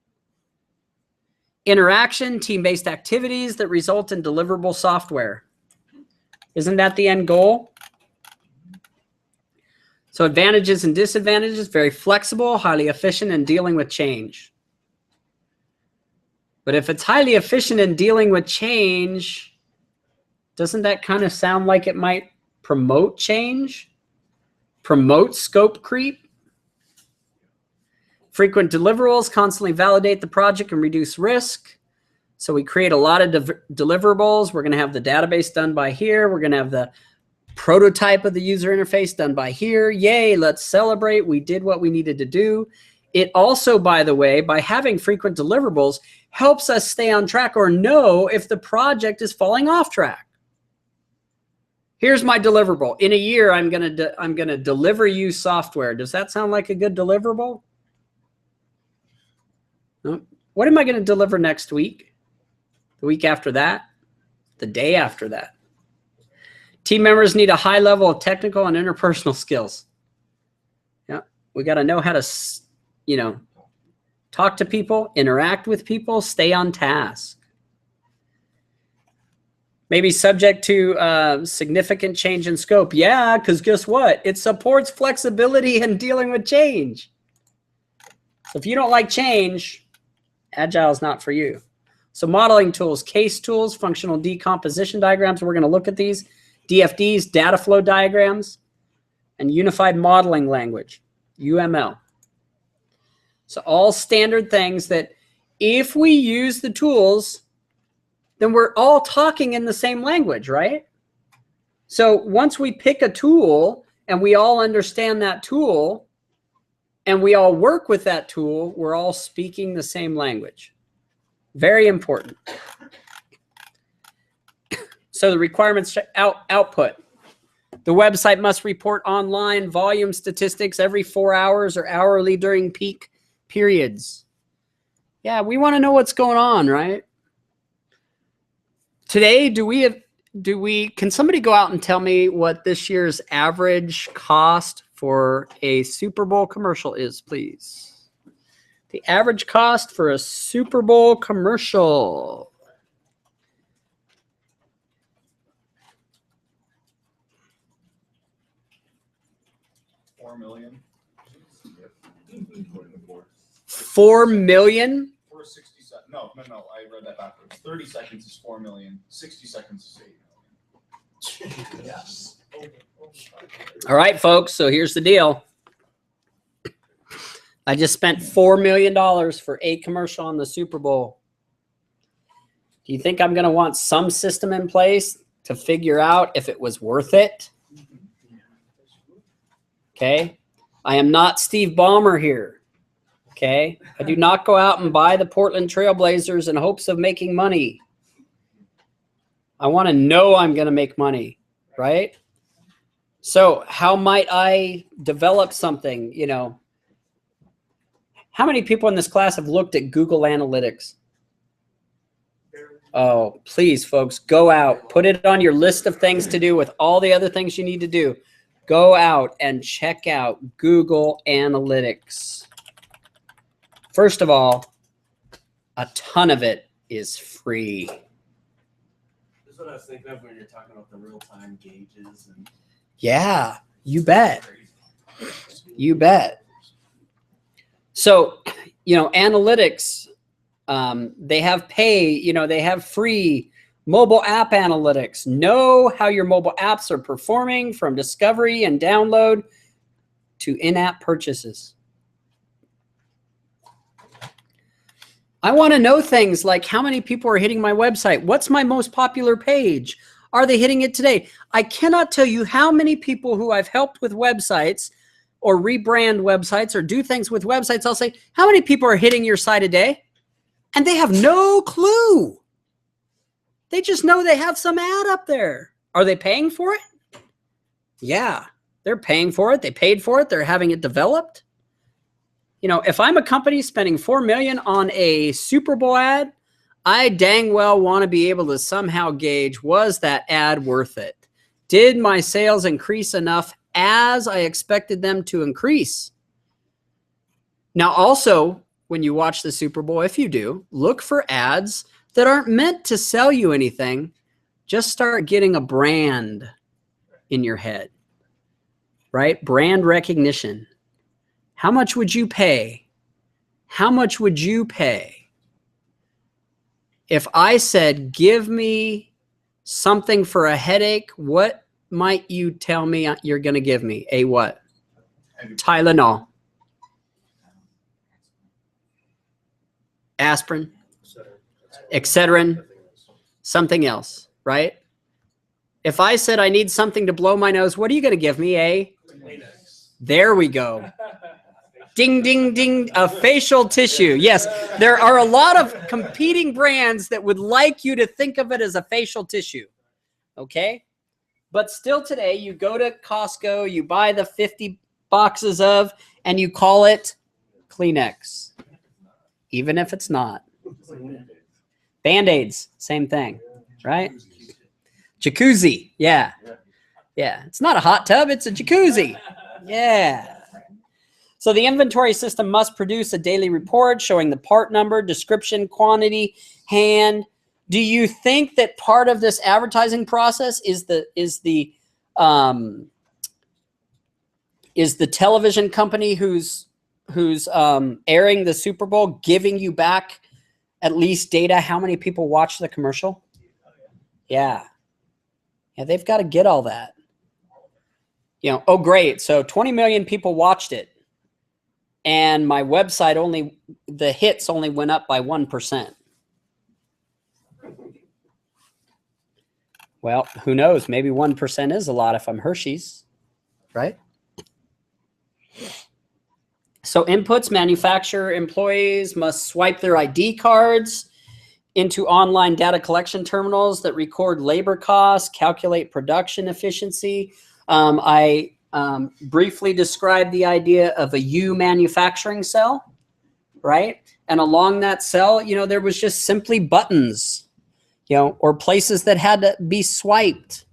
Interaction, team-based activities that result in deliverable software. Isn't that the end goal? So advantages and disadvantages, very flexible, highly efficient in dealing with change. But if it's highly efficient in dealing with change, doesn't that kind of sound like it might promote change? Promote scope creep? Frequent deliverables constantly validate the project and reduce risk. So we create a lot of deliverables. We're going to have the database done by here. We're going to have the prototype of the user interface done by here. Yay, let's celebrate. We did what we needed to do. It also, by the way, by having frequent deliverables, helps us stay on track or know if the project is falling off track. Here's my deliverable. In a year, I'm gonna deliver you software. Does that sound like a good deliverable? No. What am I going to deliver next week? The week after that? The day after that? Team members need a high level of technical and interpersonal skills. Yeah, we got to know how to, you know, talk to people, interact with people, stay on task. Maybe subject to significant change in scope. Yeah, because guess what? It supports flexibility in dealing with change. So if you don't like change, Agile is not for you. So modeling tools, case tools, functional decomposition diagrams. We're going to look at these. DFDs, data flow diagrams, and unified modeling language, UML. So all standard things that if we use the tools, then we're all talking in the same language, right? So once we pick a tool and we all understand that tool and we all work with that tool, we're all speaking the same language. Very important. So the requirements output. The website must report online volume statistics every 4 hours or hourly during peak periods. Yeah, we want to know what's going on, right? Today, can somebody go out and tell me what this year's average cost for a Super Bowl commercial is, please? The average cost for a Super Bowl commercial. $4 million. Yep. 4 million? 460 seconds. No. I read that backwards. 30 seconds is 4 million. 60 seconds is 8 million. Yes. All right, folks. So here's the deal. I just spent $4 million for a commercial on the Super Bowl. Do you think I'm going to want some system in place to figure out if it was worth it? Okay. I am not Steve Ballmer here. Okay. I do not go out and buy the Portland Trailblazers in hopes of making money. I want to know I'm going to make money, right? So how might I develop something, you know? How many people in this class have looked at Google Analytics? Oh, please, folks, go out. Put it on your list of things to do with all the other things you need to do. Go out and check out Google Analytics. First of all, a ton of it is free. That's what I was thinking of when you're talking about the real-time gauges. And Yeah, you bet. You bet. So, you know, analytics, they have pay, they have free mobile app analytics. Know how your mobile apps are performing from discovery and download to in-app purchases. I want to know things like how many people are hitting my website. What's my most popular page? Are they hitting it today? I cannot tell you how many people who I've helped with websites or rebrand websites or do things with websites. I'll say, how many people are hitting your site a day? And they have no clue. They just know they have some ad up there. Are they paying for it? Yeah, they're paying for it. They paid for it. They're having it developed. You know, if I'm a company spending $4 million on a Super Bowl ad, I dang well want to be able to somehow gauge, was that ad worth it? Did my sales increase enough as I expected them to increase? Now, also, when you watch the Super Bowl, if you do, look for ads that aren't meant to sell you anything. Just start getting a brand in your head, right? Brand recognition. How much would you pay? How much would you pay if I said, give me something for a headache? What might you tell me you're going to give me? A what? Tylenol. Aspirin. Excedrin. Something else, right? If I said I need something to blow my nose, what are you going to give me? A? There we go. Ding, ding, ding. A facial tissue. Yes, there are a lot of competing brands that would like you to think of it as a facial tissue. Okay? But still today, you go to Costco, you buy the 50 boxes of, and you call it Kleenex. Even if it's not. Band-Aids, same thing, right? Jacuzzi, yeah. Yeah, it's not a hot tub, it's a jacuzzi. Yeah. So the inventory system must produce a daily report showing the part number, description, quantity, hand. Do you think that part of this advertising process is the television company who's airing the Super Bowl giving you back at least data how many people watch the commercial? Yeah. Yeah, they've got to get all that. You know, oh great, so 20 million people watched it. And my website the hits only went up by 1%. Well, who knows? Maybe 1% is a lot if I'm Hershey's, right? So inputs, manufacturer employees must swipe their ID cards into online data collection terminals that record labor costs, calculate production efficiency. I briefly described the idea of a U manufacturing cell, right? And along that cell, you know, there was just simply buttons, you know, or places that had to be swiped,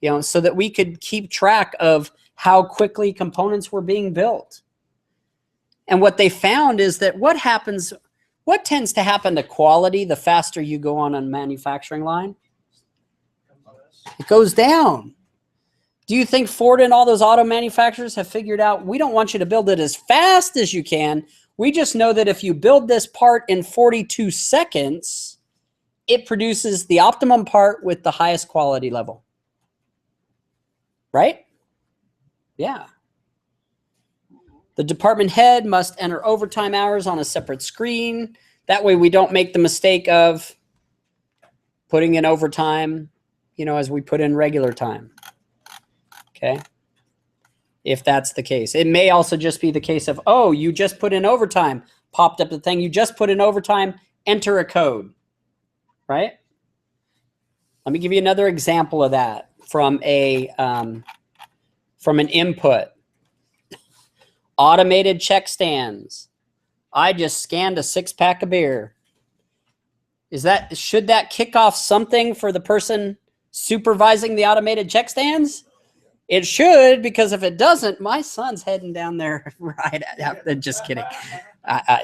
you know, so that we could keep track of how quickly components were being built. And what they found is that what tends to happen to quality the faster you go on a manufacturing line? It goes down. Do you think Ford and all those auto manufacturers have figured out, we don't want you to build it as fast as you can. We just know that if you build this part in 42 seconds, it produces the optimum part with the highest quality level. Right? Yeah. The department head must enter overtime hours on a separate screen. That way we don't make the mistake of putting in overtime, you know, as we put in regular time. Okay. If that's the case. It may also just be the case of, oh, you just put in overtime, popped up the thing, you just put in overtime, enter a code, right? Let me give you another example of that from an input. Automated check stands. I just scanned a 6-pack of beer. Should that kick off something for the person supervising the automated check stands? It should, because if it doesn't, my son's heading down there right after. Just kidding.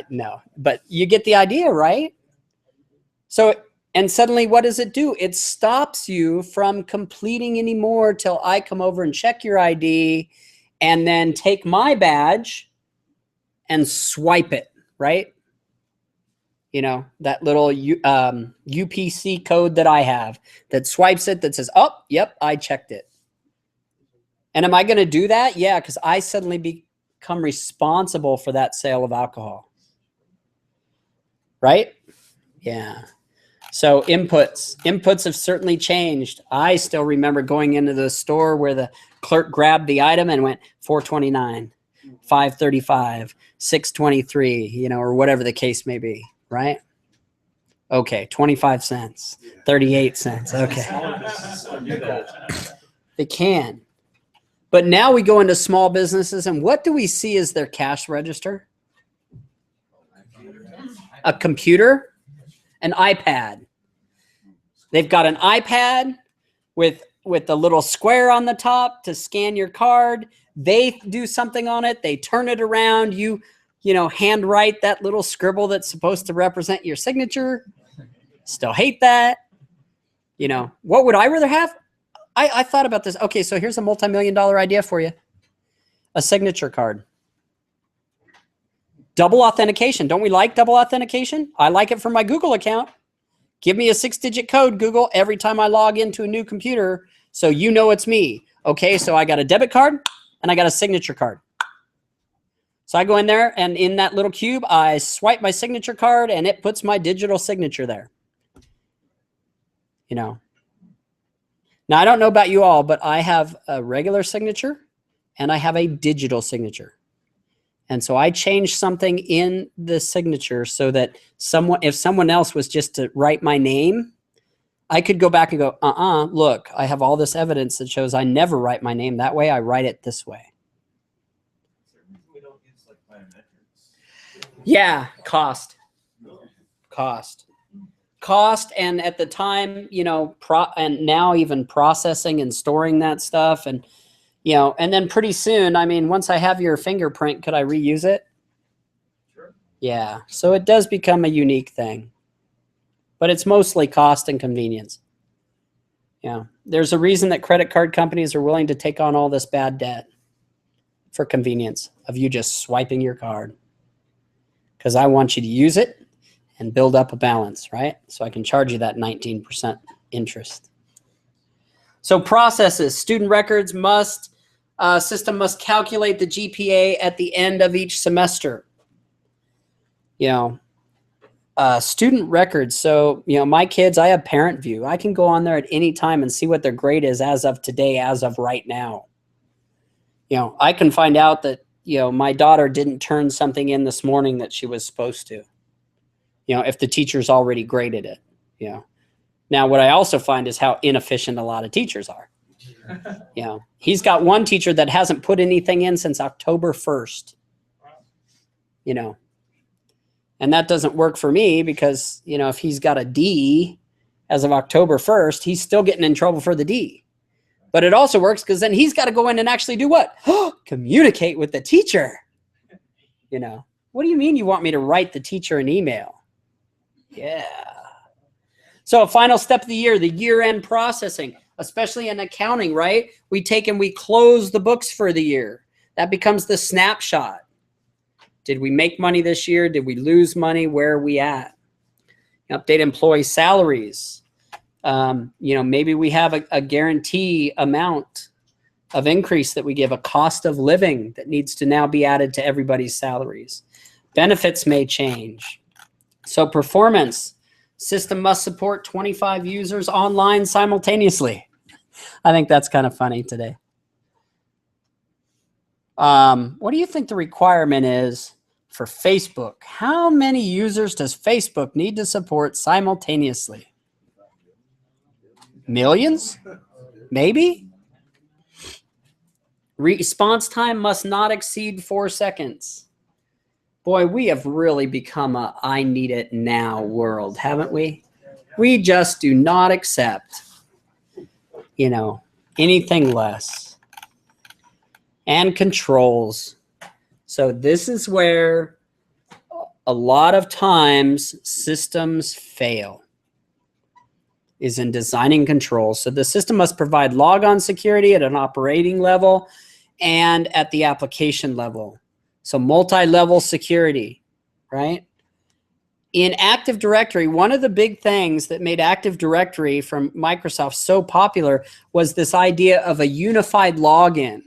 No, but you get the idea, right? So, and suddenly what does it do? It stops you from completing anymore till I come over and check your ID and then take my badge and swipe it, right? You know, that little UPC code that I have that swipes it, that says, oh, yep, I checked it. And am I going to do that? Yeah, because I suddenly become responsible for that sale of alcohol. Right? Yeah. So inputs have certainly changed. I still remember going into the store where the clerk grabbed the item and went $4.29, $5.35, $6.23, you know, or whatever the case may be, right? Okay, 25 cents, 38 cents. Okay. They can. But now we go into small businesses, and what do we see as their cash register? A computer, an iPad. They've got an iPad with a little square on the top to scan your card. They do something on it. They turn it around. You know, handwrite that little scribble that's supposed to represent your signature. Still hate that. You know, what would I rather have? I thought about this. Okay, so here's a multi-million-dollar idea for you. A signature card. Double authentication. Don't we like double authentication? I like it for my Google account. Give me a 6-digit code, Google, every time I log into a new computer so you know it's me. Okay, so I got a debit card and I got a signature card. So I go in there, and in that little cube, I swipe my signature card and it puts my digital signature there. You know. Now, I don't know about you all, but I have a regular signature and I have a digital signature. And so I changed something in the signature so that if someone else was just to write my name, I could go back and go, look, I have all this evidence that shows I never write my name that way. I write it this way. We don't use like biometrics. Yeah, cost. And at the time, you know, and now even processing and storing that stuff, and you know, and then pretty soon, I mean, once I have your fingerprint, could I reuse it? Sure. Yeah, so it does become a unique thing, but it's mostly cost and convenience. Yeah, there's a reason that credit card companies are willing to take on all this bad debt for convenience of you just swiping your card, because I want you to use it and build up a balance, right? So I can charge you that 19% interest. So processes, student records system must calculate the GPA at the end of each semester. You know, student records. So, you know, my kids, I have parent view. I can go on there at any time and see what their grade is as of today, as of right now. You know, I can find out that, you know, my daughter didn't turn something in this morning that she was supposed to. you know, if the teacher's already graded it, you know. Now, what I also find is how inefficient a lot of teachers are. You know, he's got one teacher that hasn't put anything in since October 1st, you know, and that doesn't work for me because, you know, if he's got a D as of October 1st, he's still getting in trouble for the D. But it also works because then he's got to go in and actually do what? Communicate with the teacher. You know, what do you mean you want me to write the teacher an email? Yeah. So final step of the year-end processing, especially in accounting, right? We take and we close the books for the year. That becomes the snapshot. Did we make money this year? Did we lose money? Where are we at? Update employee salaries. You know, maybe we have a guarantee amount of increase that we give, a cost of living that needs to now be added to everybody's salaries. Benefits may change. So performance, system must support 25 users online simultaneously. I think that's kind of funny today. What do you think the requirement is for Facebook? How many users does Facebook need to support simultaneously? Millions? Maybe? Response time must not exceed 4 seconds. Boy, we have really become a I need it now world, haven't we? We just do not accept, you know, anything less. And controls. So this is where a lot of times systems fail, is in designing controls. So the system must provide logon security at an operating level and at the application level. So multi-level security, right? In Active Directory, one of the big things that made Active Directory from Microsoft so popular was this idea of a unified login.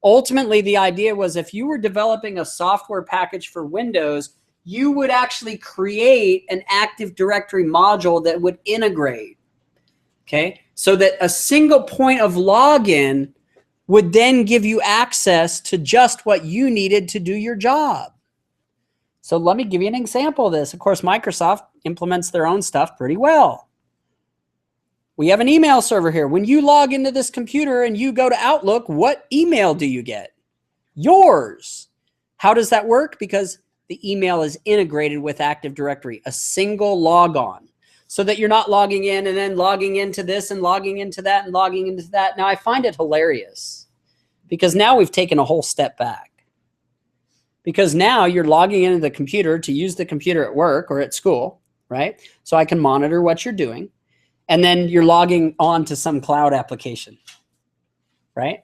Ultimately, the idea was if you were developing a software package for Windows, you would actually create an Active Directory module that would integrate, okay? So that a single point of login would then give you access to just what you needed to do your job. So let me give you an example of this. Of course, Microsoft implements their own stuff pretty well. We have an email server here. When you log into this computer and you go to Outlook, what email do you get? Yours. How does that work? Because the email is integrated with Active Directory, a single logon, so that you're not logging in and then logging into this and logging into that and logging into that. Now, I find it hilarious because now we've taken a whole step back. Because now you're logging into the computer to use the computer at work or at school, right? So I can monitor what you're doing. And then you're logging on to some cloud application, right?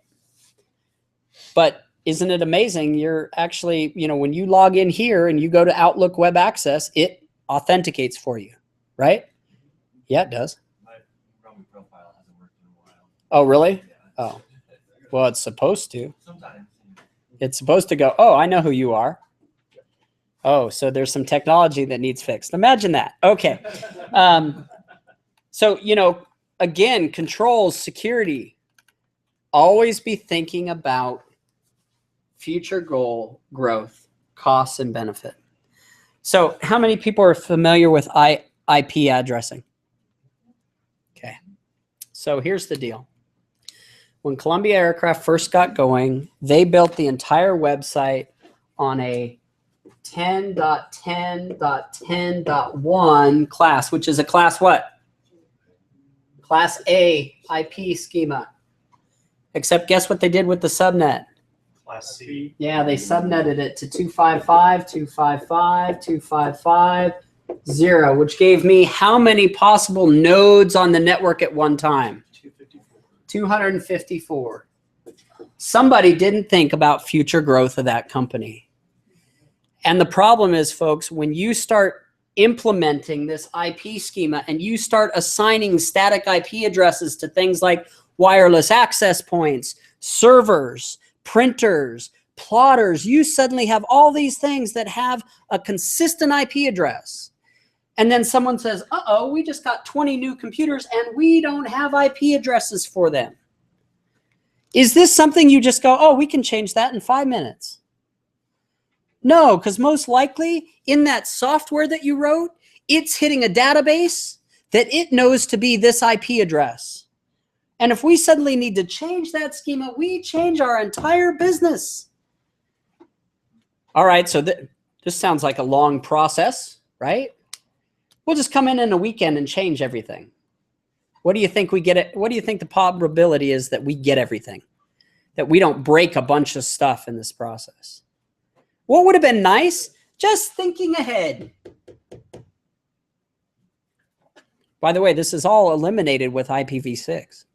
But isn't it amazing? You're actually, you know, when you log in here and you go to Outlook Web Access, it authenticates for you, right? Yeah, it does. My Rummy profile hasn't worked in a while. Oh, really? Yeah. Oh, well, it's supposed to. Sometimes. It's supposed to go, oh, I know who you are. Oh, so there's some technology that needs fixed. Imagine that. Okay. So, you know, again, controls, security. Always be thinking about future goal, growth, costs, and benefit. So how many people are familiar with IP addressing? Okay. So here's the deal. When Columbia Aircraft first got going, they built the entire website on a 10.10.10.1 class, which is a class what? Class A IP schema. Except guess what they did with the subnet? Class C. Yeah, they subnetted it to 255.255.255.0, which gave me how many possible nodes on the network at one time? 254. Somebody didn't think about future growth of that company. And the problem is, folks, when you start implementing this IP schema and you start assigning static IP addresses to things like wireless access points, servers, printers, plotters, you suddenly have all these things that have a consistent IP address. And then someone says, uh-oh, we just got 20 new computers and we don't have IP addresses for them. Is this something you just go, oh, we can change that in 5 minutes? No, because most likely in that software that you wrote, it's hitting a database that it knows to be this IP address. And if we suddenly need to change that schema, we change our entire business. All right, so this sounds like a long process, right? We'll just come in a weekend and change everything. What do you think we get it? What do you think the probability is that we get everything? That we don't break a bunch of stuff in this process? What would have been nice? Just thinking ahead. By the way, this is all eliminated with IPv6.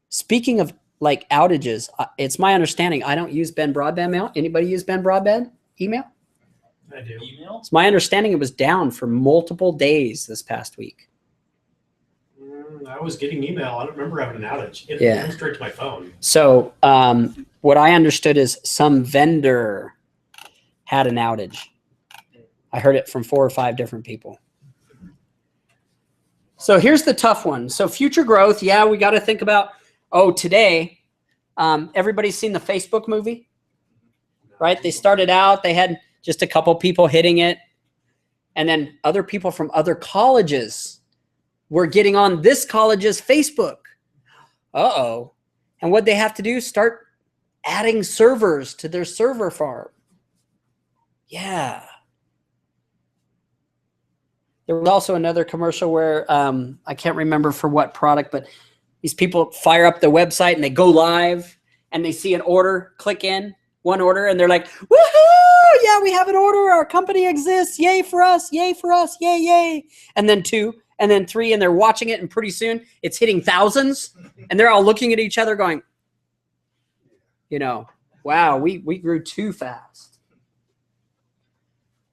Speaking of like outages, it's my understanding, I don't use Ben Broadband mail. Anybody use Ben Broadband email? I do. Email? It's my understanding it was down for multiple days this past week. I was getting email. I don't remember having an outage. It Yeah. went straight to my phone. So what I understood is some vendor had an outage. I heard it from 4 or 5 different people. So here's the tough one. So future growth, yeah, we got to think about, today, everybody's seen the Facebook movie, right? They started out, they had just a couple people hitting it. And then other people from other colleges were getting on this college's Facebook. Uh-oh. And what they have to do, start adding servers to their server farm. Yeah. There was also another commercial where I can't remember for what product, but these people fire up the website and they go live and they see an order, click in, one order, and they're like, woohoo! Yeah, we have an order. Our company exists. Yay for us. Yay for us. Yay, yay. And then 2, and then 3, and they're watching it, and pretty soon it's hitting thousands, and they're all looking at each other going, wow, we grew too fast.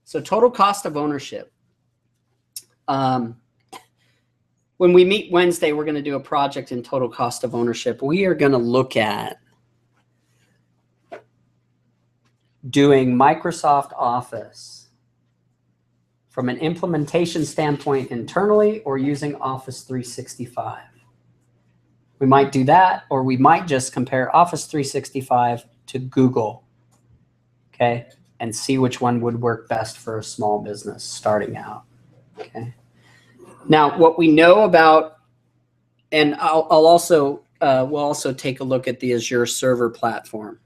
So total cost of ownership. When we meet Wednesday, we're going to do a project in total cost of ownership. We are going to look at doing Microsoft Office from an implementation standpoint internally or using Office 365. We might do that, or we might just compare Office 365 to Google, okay, and see which one would work best for a small business starting out, okay? Now, what we know about, and we'll also take a look at the Azure server platform.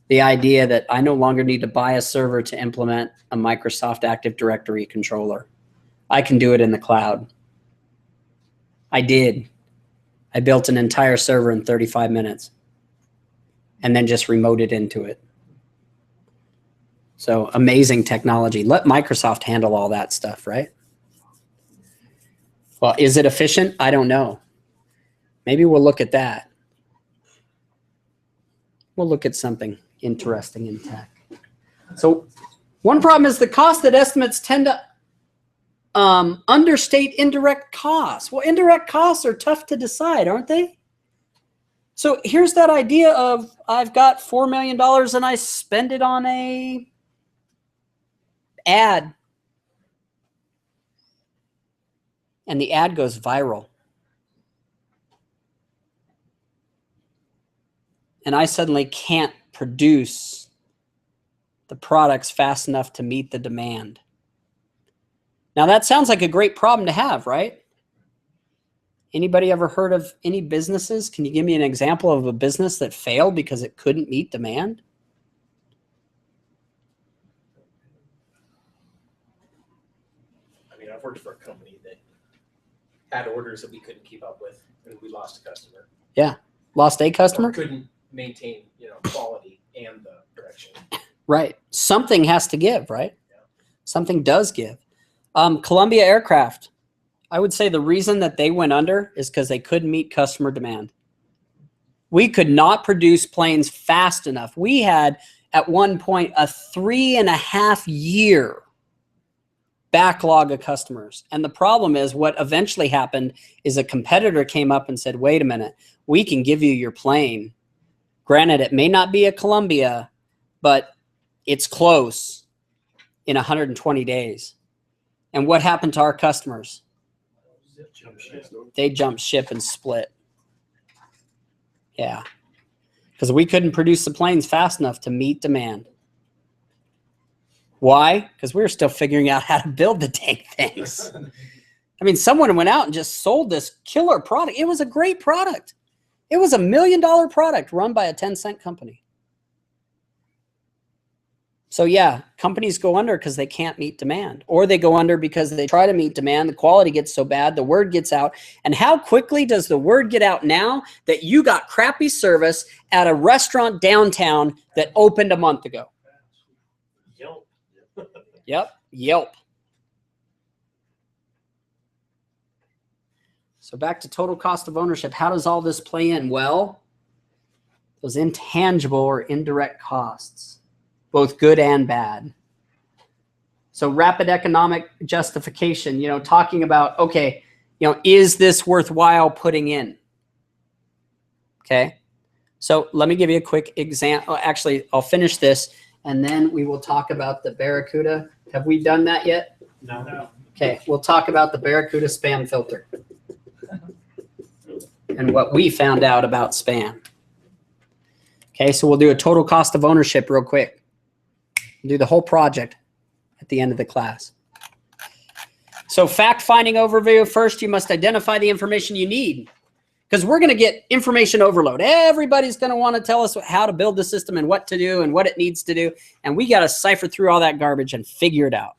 The idea that I no longer need to buy a server to implement a Microsoft Active Directory controller. I can do it in the cloud. I did. I built an entire server in 35 minutes and then just remoted into it. So amazing technology. Let Microsoft handle all that stuff, right? Well, is it efficient? I don't know. Maybe we'll look at that. We'll look at something interesting in tech. So one problem is the cost that estimates tend to understate indirect costs. Well, indirect costs are tough to decide, aren't they? So here's that idea of I've got $4 million and I spend it on a ad. And the ad goes viral. And I suddenly can't produce the products fast enough to meet the demand. Now that sounds like a great problem to have, right? Anybody ever heard of any businesses? Can you give me an example of a business that failed because it couldn't meet demand? I mean, I've worked for a company that had orders that we couldn't keep up with, and we lost a customer. Yeah, lost a Or customer? couldn't maintain, quality and the direction. Right. Something has to give, right? Yeah. Something does give. Columbia Aircraft. I would say the reason that they went under is because they couldn't meet customer demand. We could not produce planes fast enough. We had, at one point, a 3.5-year backlog of customers. And the problem is what eventually happened is a competitor came up and said, wait a minute, we can give you your plane. Granted, it may not be a Columbia, but it's close in 120 days. And what happened to our customers? They jumped ship and split. Yeah. because we couldn't produce the planes fast enough to meet demand. Why? Because we were still figuring out how to build the dang things. I mean, someone went out and just sold this killer product. It was a great product. It was $1 million product run by a 10-cent company. So yeah, companies go under because they can't meet demand, or they go under because they try to meet demand. The quality gets so bad, the word gets out. And how quickly does the word get out now that you got crappy service at a restaurant downtown that opened a month ago? Yelp. Yep, Yelp. So back to total cost of ownership. How does all this play in? Well, those intangible or indirect costs, both good and bad. So rapid economic justification, talking about, okay, is this worthwhile putting in? Okay. So let me give you a quick example. Actually, I'll finish this and then we will talk about the Barracuda. Have we done that yet? No. Okay. We'll talk about the Barracuda spam filter and what we found out about spam. Okay. So we'll do a total cost of ownership real quick. Do the whole project at the end of the class. So fact-finding overview. First, you must identify the information you need, because we're going to get information overload. Everybody's going to want to tell us how to build the system and what to do and what it needs to do. And we got to cipher through all that garbage and figure it out.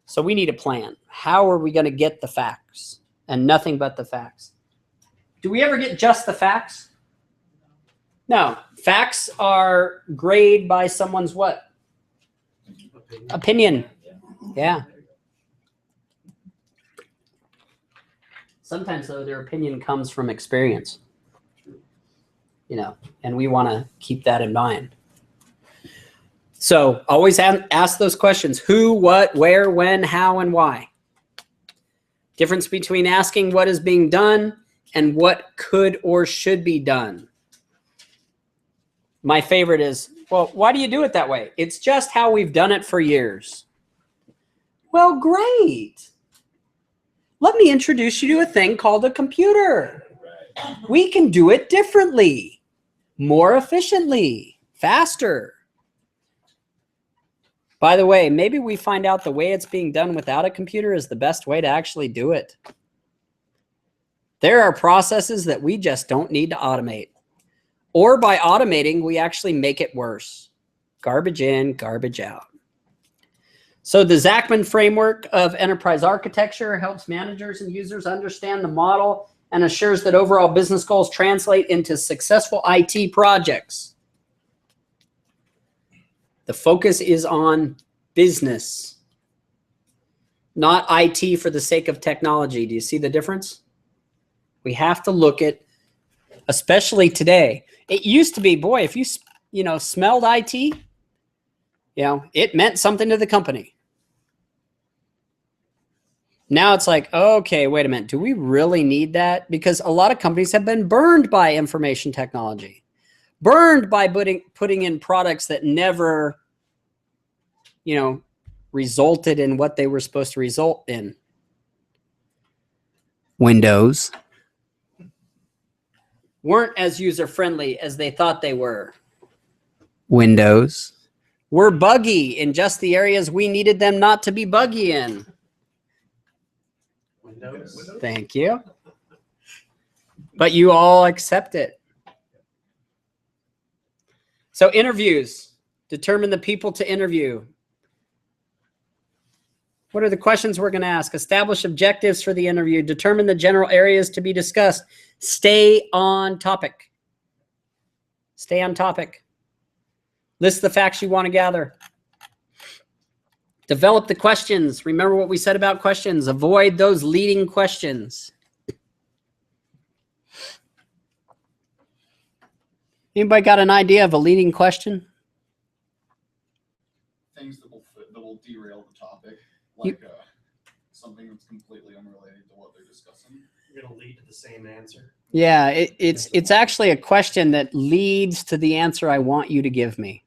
So we need a plan. How are we going to get the facts and nothing but the facts? Do we ever get just the facts? No. Facts are graded by someone's what? Opinion. Yeah. Sometimes, though, their opinion comes from experience. And we want to keep that in mind. So always ask those questions. Who, what, where, when, how, and why. Difference between asking what is being done and what could or should be done. My favorite is, well, why do you do it that way? It's just how we've done it for years. Well, great. Let me introduce you to a thing called a computer. We can do it differently, more efficiently, faster. By the way, maybe we find out the way it's being done without a computer is the best way to actually do it. There are processes that we just don't need to automate. Or by automating, we actually make it worse. Garbage in, garbage out. So the Zachman framework of enterprise architecture helps managers and users understand the model and assures that overall business goals translate into successful IT projects. The focus is on business, not IT for the sake of technology. Do you see the difference? We have to look at, especially today. It used to be, boy, if you smelled IT, it meant something to the company. Now it's like, okay, wait a minute. Do we really need that? Because a lot of companies have been burned by information technology, burned by putting in products that never, resulted in what they were supposed to result in. Windows weren't as user-friendly as they thought they were. Windows were buggy in just the areas we needed them not to be buggy in. Windows. Thank you. But you all accept it. So interviews. Determine the people to interview. What are the questions we're going to ask? Establish objectives for the interview. Determine the general areas to be discussed. Stay on topic. Stay on topic. List the facts you want to gather. Develop the questions. Remember what we said about questions. Avoid those leading questions. Anybody got an idea of a leading question? Things that will derail the topic, like something that's completely unrelated to what they're discussing. You're gonna lead to the same answer. Yeah, it's actually a question that leads to the answer I want you to give me.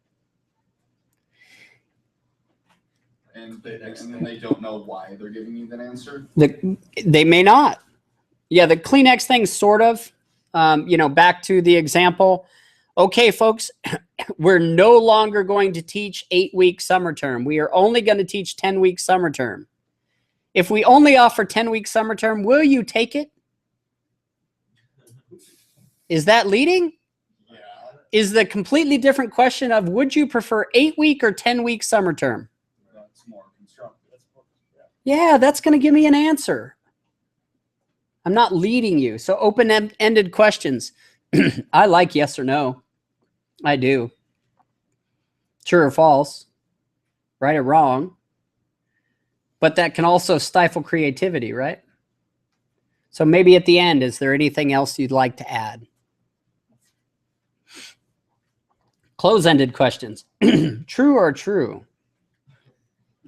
And then they don't know why they're giving you that answer. They may not. Yeah, the Kleenex thing, sort of. back to the example. Okay, folks, we're no longer going to teach 8-week summer term. We are only going to teach 10-week summer term. If we only offer 10-week summer term, will you take it? Is that leading? Yeah. Is the completely different question of would you prefer 8-week or 10-week summer term? That's more constructive. Yeah, that's going to give me an answer. I'm not leading you. So open-ended questions. I like yes or no. I do. True or false, right or wrong. But that can also stifle creativity, right? So maybe at the end, is there anything else you'd like to add? Close-ended questions. True or true?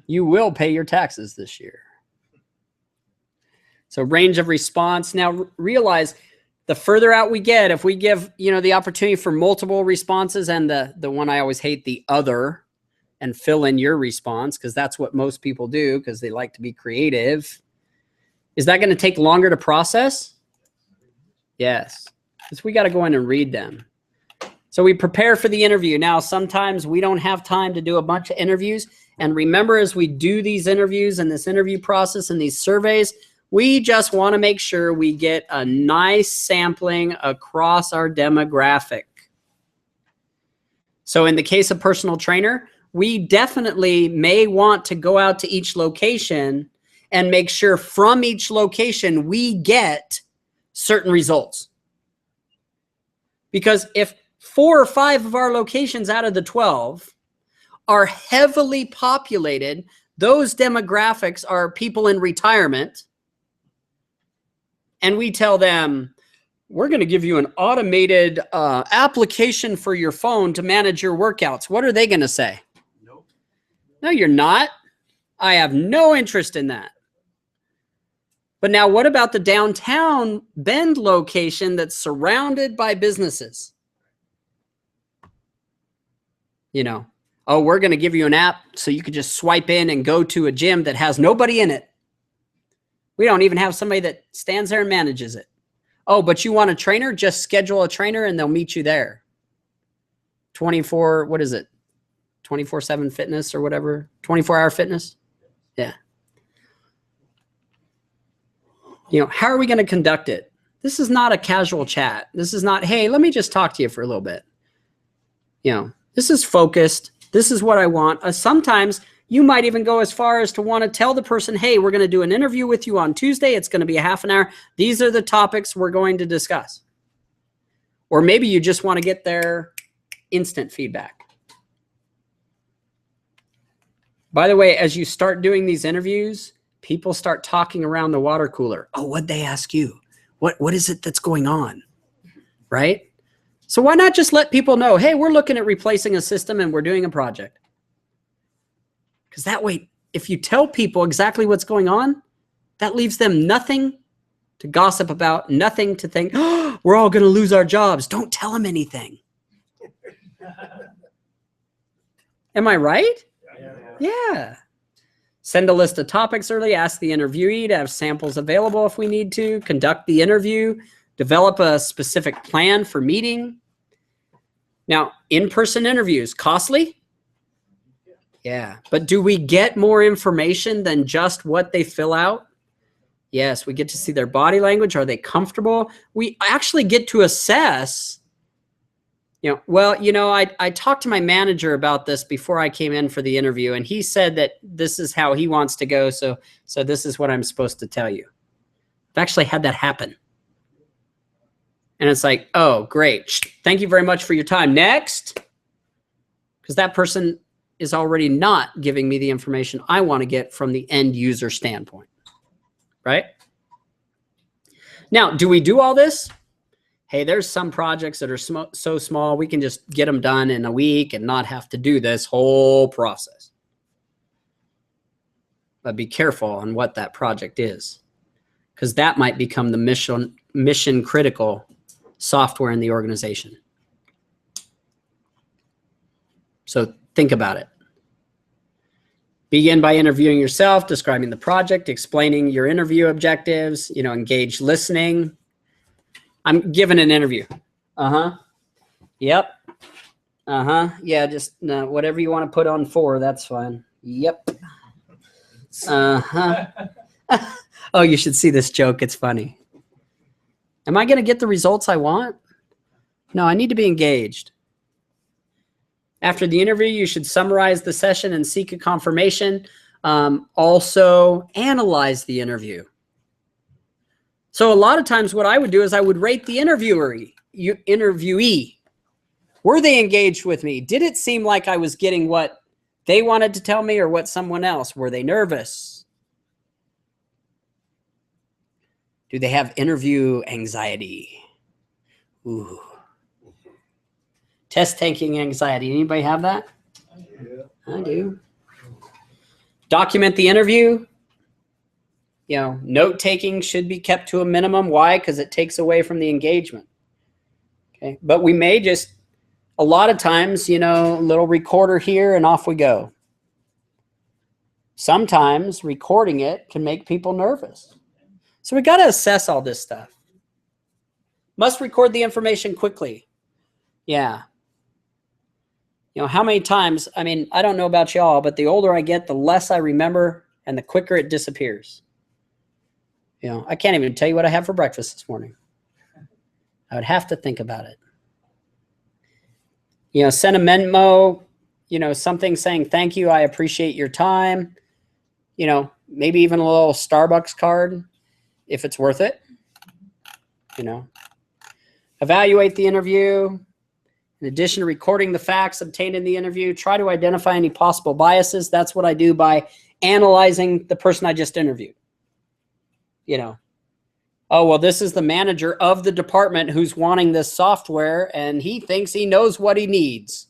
You will pay your taxes this year. So range of response. Now realize the further out we get, if we give, the opportunity for multiple responses and the one I always hate, the other, and fill in your response, because that's what most people do because they like to be creative. Is that going to take longer to process? Yes. Because we got to go in and read them. So we prepare for the interview. Now, sometimes we don't have time to do a bunch of interviews. And remember, as we do these interviews and this interview process and these surveys, we just want to make sure we get a nice sampling across our demographic. So in the case of personal trainer, we definitely may want to go out to each location and make sure from each location we get certain results. Because if 4 or 5 of our locations out of the 12 are heavily populated, those demographics are people in retirement, and we tell them, we're going to give you an automated application for your phone to manage your workouts. What are they going to say? Nope. No, you're not. I have no interest in that. But now what about the downtown Bend location that's surrounded by businesses? Oh, we're going to give you an app so you could just swipe in and go to a gym that has nobody in it. We don't even have somebody that stands there and manages it. Oh, but you want a trainer? Just schedule a trainer and they'll meet you there. 24/7 fitness or whatever. 24-hour fitness. Yeah. How are we going to conduct it? This is not a casual chat. This is not, hey, let me just talk to you for a little bit. This is focused. This is what I want. Sometimes you might even go as far as to want to tell the person, hey, we're going to do an interview with you on Tuesday. It's going to be a half an hour. These are the topics we're going to discuss. Or maybe you just want to get their instant feedback. By the way, as you start doing these interviews, people start talking around the water cooler. Oh, what'd they ask you? What is it that's going on? Right? So why not just let people know, hey, we're looking at replacing a system and we're doing a project. Because that way, if you tell people exactly what's going on, that leaves them nothing to gossip about, nothing to think, oh, we're all going to lose our jobs. Don't tell them anything. Am I right? Yeah. Send a list of topics early, ask the interviewee to have samples available if we need to, conduct the interview, develop a specific plan for meeting. Now, in-person interviews, costly? Yeah. But do we get more information than just what they fill out? Yes, we get to see their body language. Are they comfortable? We actually get to assess, I talked to my manager about this before I came in for the interview, and he said that this is how he wants to go. So this is what I'm supposed to tell you. I've actually had that happen. And it's like, oh, great. Thank you very much for your time. Next. Because that person is already not giving me the information I want to get from the end user standpoint. Right? Now, do we do all this? Hey, there's some projects that are so small, we can just get them done in a week and not have to do this whole process. But be careful on what that project is, because that might become the mission critical software in the organization. So think about it. Begin by interviewing yourself, describing the project, explaining your interview objectives, engage listening. I'm giving an interview. Yep. Yeah, just whatever you want to put on 4, that's fine. Yep. Oh, you should see this joke. It's funny. Am I going to get the results I want? No, I need to be engaged. After the interview, you should summarize the session and seek a confirmation. Also, analyze the interview. So a lot of times what I would do is I would rate the interviewee. Were they engaged with me? Did it seem like I was getting what they wanted to tell me or what someone else? Were they nervous? Do they have interview anxiety? Ooh. Test taking anxiety. Anybody have that? Yeah. I do. Document the interview. You know, note taking should be kept to a minimum. Why? Because it takes away from the engagement. Okay. But we may just, a lot of times, you know, little recorder here and off we go. Sometimes recording it can make people nervous. So we got to assess all this stuff. Must record the information quickly. Yeah. You know, how many times, I mean, I don't know about y'all, but the older I get, the less I remember and the quicker it disappears. You know, I can't even tell you what I had for breakfast this morning. I would have to think about it. You know, send a memo, you know, something saying, thank you, I appreciate your time. You know, maybe even a little Starbucks card if it's worth it. You know, evaluate the interview. In addition to recording the facts obtained in the interview, try to identify any possible biases. That's what I do by analyzing the person I just interviewed. You know, oh, well, this is the manager of the department who's wanting this software, and he thinks he knows what he needs.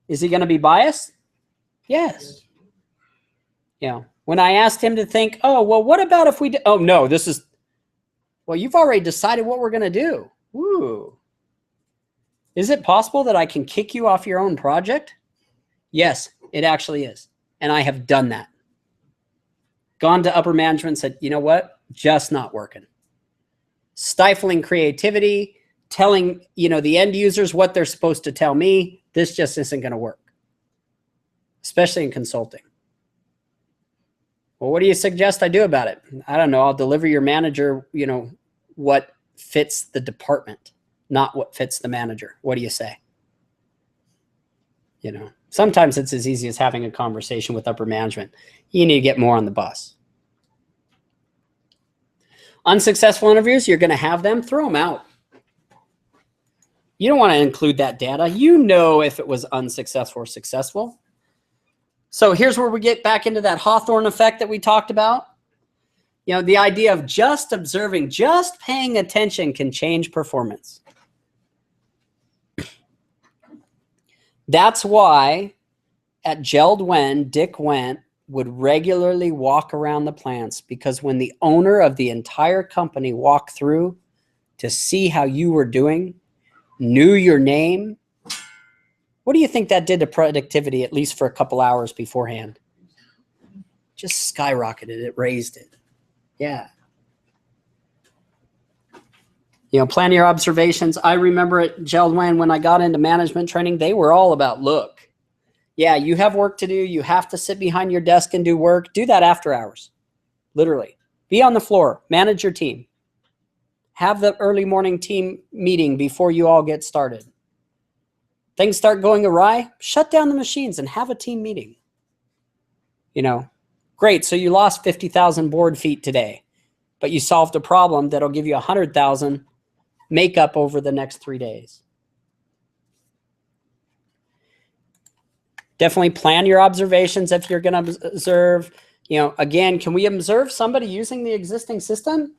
Is he going to be biased? Yes. You know, when I asked him to think, oh, well, what about if we, oh, no, this is, well, you've already decided what we're going to do. Woo. Is it possible that I can kick you off your own project? Yes, it actually is. And I have done that. Gone to upper management and said, you know what? Just not working. Stifling creativity, telling, you know, the end users what they're supposed to tell me. This just isn't going to work, especially in consulting. Well, what do you suggest I do about it? I don't know. I'll deliver your manager, you know, what fits the department, not what fits the manager. What do you say? You know, sometimes it's as easy as having a conversation with upper management. You need to get more on the bus. Unsuccessful interviews, you're going to have them, throw them out. You don't want to include that data. You know if it was unsuccessful or successful. So here's where we get back into that Hawthorne effect that we talked about. You know, the idea of just observing, just paying attention can change performance. That's why at JELD-WEN, Dick Went would regularly walk around the plants, because when the owner of the entire company walked through to see how you were doing, knew your name, what do you think that did to productivity, at least for a couple hours beforehand? Just skyrocketed. It raised it. Yeah. You know, plan your observations. I remember at JELD-WEN when I got into management training, they were all about, look, yeah, you have work to do. You have to sit behind your desk and do work. Do that after hours, literally. Be on the floor. Manage your team. Have the early morning team meeting before you all get started. Things start going awry, shut down the machines and have a team meeting. You know, great. So you lost 50,000 board feet today, but you solved a problem that'll give you 100,000 makeup over the next 3 days. Definitely plan your observations if you're going to observe. You know, again, can we observe somebody using the existing system?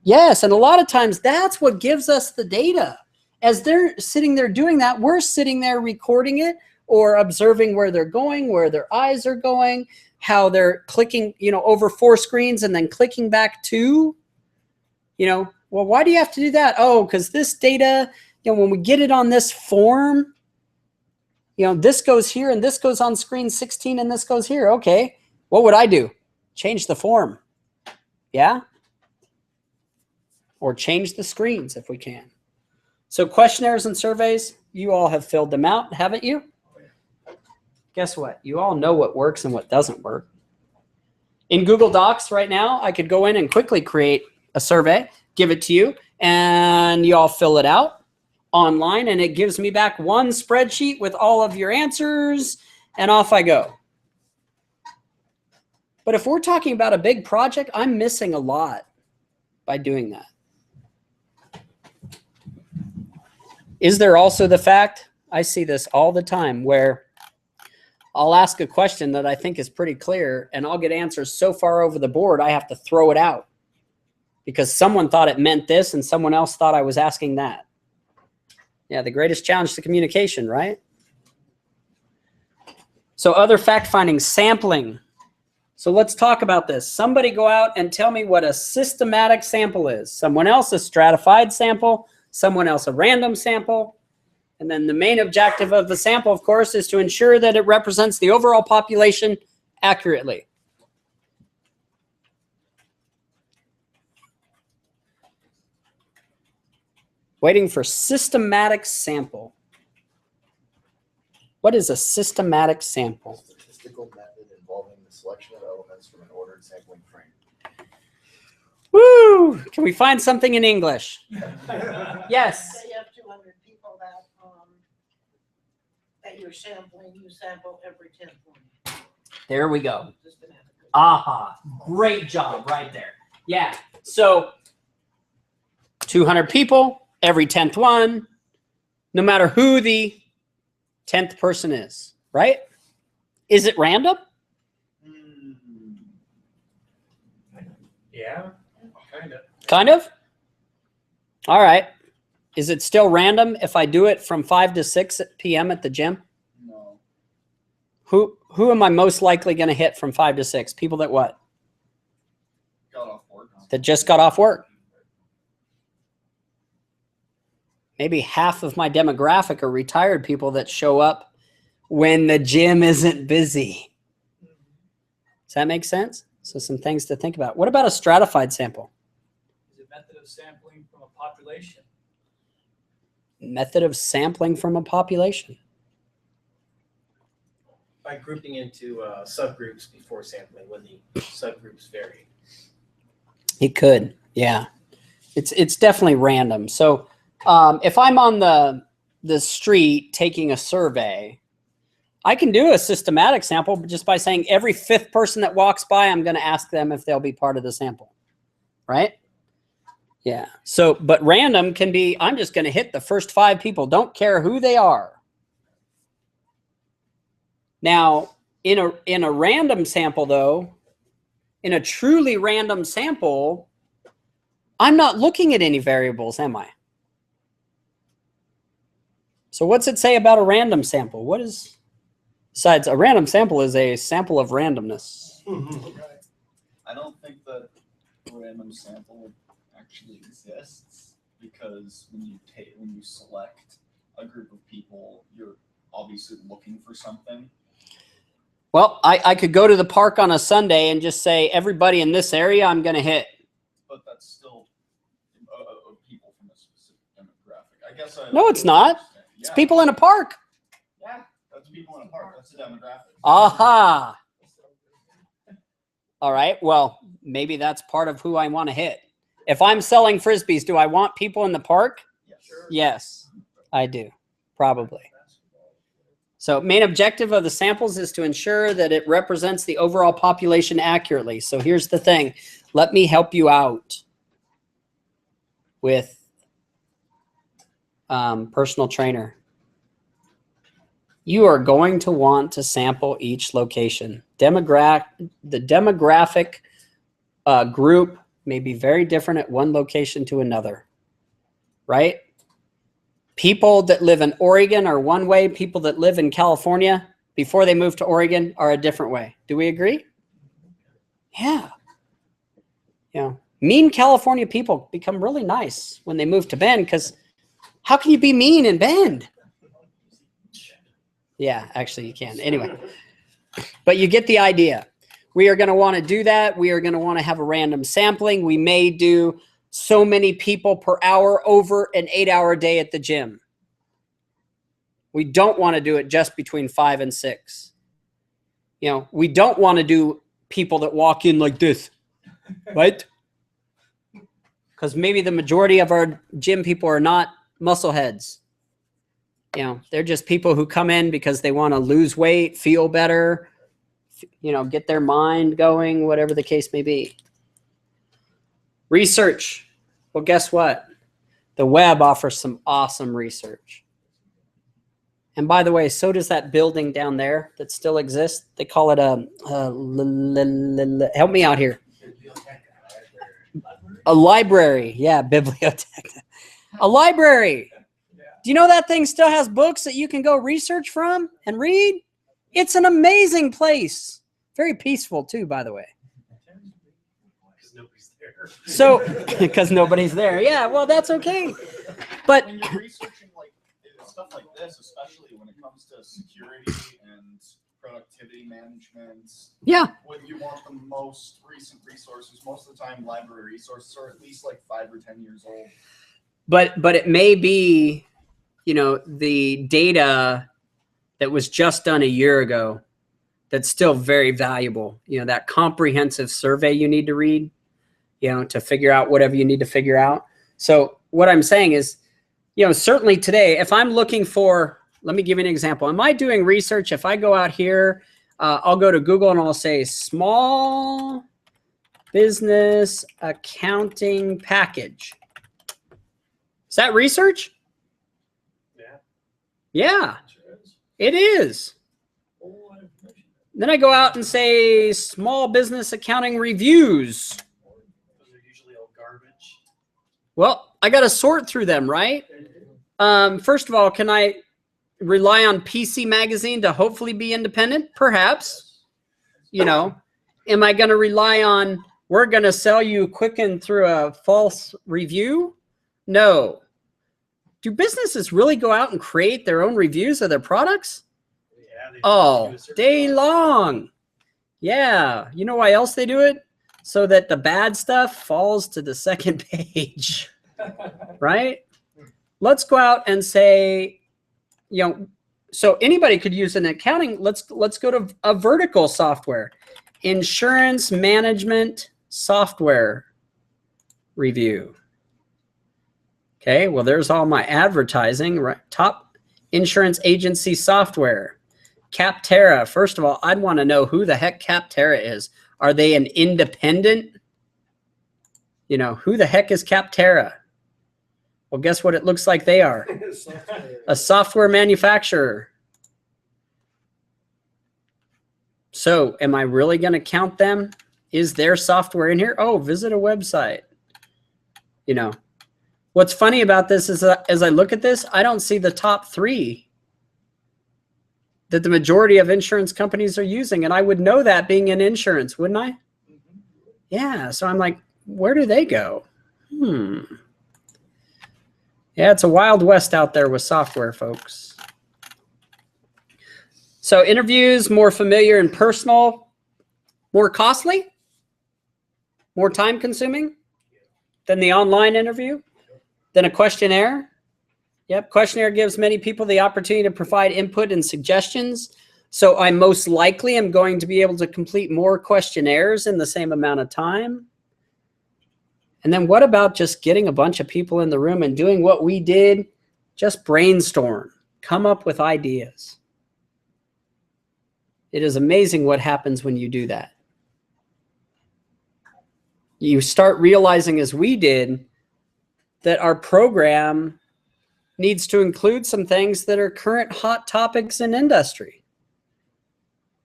Yes. And a lot of times that's what gives us the data. As they're sitting there doing that, we're sitting there recording it or observing where they're going, where their eyes are going, how they're clicking, you know, over 4 screens and then clicking back 2. You know, well, why do you have to do that? Oh, because this data, you know, when we get it on this form, you know, this goes here and this goes on screen 16 and this goes here. Okay, what would I do? Change the form. Yeah? or change the screens if we can. So questionnaires and surveys, you all have filled them out, haven't you? Guess what? You all know what works and what doesn't work. In Google Docs right now, I could go in and quickly create a survey, give it to you, and you all fill it out online, and it gives me back one spreadsheet with all of your answers, and off I go. But if we're talking about a big project, I'm missing a lot by doing that. Is there also the fact, I see this all the time, where I'll ask a question that I think is pretty clear, and I'll get answers so far over the board, I have to throw it out because someone thought it meant this and someone else thought I was asking that. Yeah, the greatest challenge to communication, right? So other fact-finding, sampling. So let's talk about this. Somebody go out and tell me what a systematic sample is. Someone else a stratified sample, someone else a random sample. And then the main objective of the sample, of course, is to ensure that it represents the overall population accurately. Waiting for systematic sample. What is a systematic sample? Statistical method involving the selection of elements from an ordered sampling frame. Woo! Can we find something in English? Yes. Say you have 200 people that you're sampling, you sample every 10th one. There we go. Systematically. Aha. Great job right there. Yeah. So 200 people, every 10th one, no matter who the 10th person is, right? Is it random? Yeah, kind of. Kind of. All right. Is it still random if I do it from 5 to 6 p.m. at the gym? No. Who am I most likely going to hit from 5 to 6? People that what? Got off work. That just got off work. Maybe half of my demographic are retired people that show up when the gym isn't busy. Does that make sense? So some things to think about. What about a stratified sample? Is it method of sampling from a population? Method of sampling from a population. By grouping into subgroups before sampling when the subgroups vary. It could, yeah. It's definitely random. So if I'm on the street taking a survey, I can do a systematic sample just by saying every 5th person that walks by, I'm going to ask them if they'll be part of the sample, right? Yeah. So, but random can be, I'm just going to hit the first 5 people. Don't care who they are. Now, in a random sample, though, in a truly random sample, I'm not looking at any variables, am I? So what's it say about a random sample? What is, besides a random sample is a sample of randomness. I don't think that a random sample actually exists because when you select a group of people, you're obviously looking for something. Well, I could go to the park on a Sunday and just say, everybody in this area I'm going to hit. But that's still people from a specific demographic. I guess. No, it's not. It's people in a park. Yeah, that's people in a park. That's a demographic. Aha. All right. Well, maybe that's part of who I want to hit. If I'm selling Frisbees, do I want people in the park? Yes. Yes, I do. Probably. So main objective of the samples is to ensure that it represents the overall population accurately. So here's the thing. Let me help you out with personal trainer. You are going to want to sample each location. The demographic group may be very different at one location to another, right? People that live in Oregon are one way. People that live in California before they move to Oregon are a different way. Do we agree? Yeah. You know, mean California people become really nice when they move to Bend because how can you be mean in Bend? Yeah, actually you can. Anyway, but you get the idea. We are going to want to do that. We are going to want to have a random sampling. We may do so many people per hour over an 8-hour day at the gym. We don't want to do it just between 5 and 6. You know, we don't want to do people that walk in like this, right? Because maybe the majority of our gym people are not muscle heads. You know, they're just people who come in because they want to lose weight, feel better, you know, get their mind going, whatever the case may be. Research. Well, guess what? The web offers some awesome research. And by the way, so does that building down there that still exists. They call it help me out here. A library. Yeah, bibliotheca. A library. Do you know that thing still has books that you can go research from and read? It's an amazing place. Very peaceful too, by the way. Because nobody's there. So, because nobody's there. Yeah, well, that's okay. But when you're researching like stuff like this, especially when it comes to security and productivity management, yeah, when you want the most recent resources, most of the time library resources are at least like 5 or 10 years old. but it may be, you know, the data that was just done a year ago that's still very valuable. You know, that comprehensive survey you need to read, you know, to figure out whatever you need to figure out. So what I'm saying is, you know, certainly today, if I'm looking for, let me give you an example. Am I doing research? If I go out here, I'll go to Google and I'll say small business accounting package. Is that research? Yeah. Yeah, Sure is. it is. Whole lot of information. Then I go out and say small business accounting reviews. Those are usually all garbage. Well, I got to sort through them, right? First of all, can I rely on PC Magazine to hopefully be independent? Perhaps. You know, am I going to rely on, we're going to sell you Quicken through a false review? No. Do businesses really go out and create their own reviews of their products? Yeah, they All do a certain day job. long. Yeah. You know why else they do it? So that the bad stuff falls to the second page, right? Let's go out and say, you know, so anybody could use an accounting. Let's go to a vertical software, insurance management software review. Okay, well, there's all my advertising, right? Top insurance agency software. Capterra. First of all, I'd want to know who the heck Capterra is. Are they an independent? You know, who the heck is Capterra? Well, guess what it looks like they are? A software manufacturer. So am I really going to count them? Is their software in here? Oh, visit a website. You know, what's funny about this is that as I look at this, I don't see the top 3 that the majority of insurance companies are using. And I would know that being in insurance, wouldn't I? Yeah. So I'm like, where do they go? Yeah, it's a wild west out there with software, folks. So interviews, more familiar and personal, more costly, more time consuming than the online interview, than a questionnaire. Yep, questionnaire gives many people the opportunity to provide input and suggestions. So I most likely am going to be able to complete more questionnaires in the same amount of time. And then what about just getting a bunch of people in the room and doing what we did? Just brainstorm, come up with ideas. It is amazing what happens when you do that. You start realizing, as we did, that our program needs to include some things that are current hot topics in industry.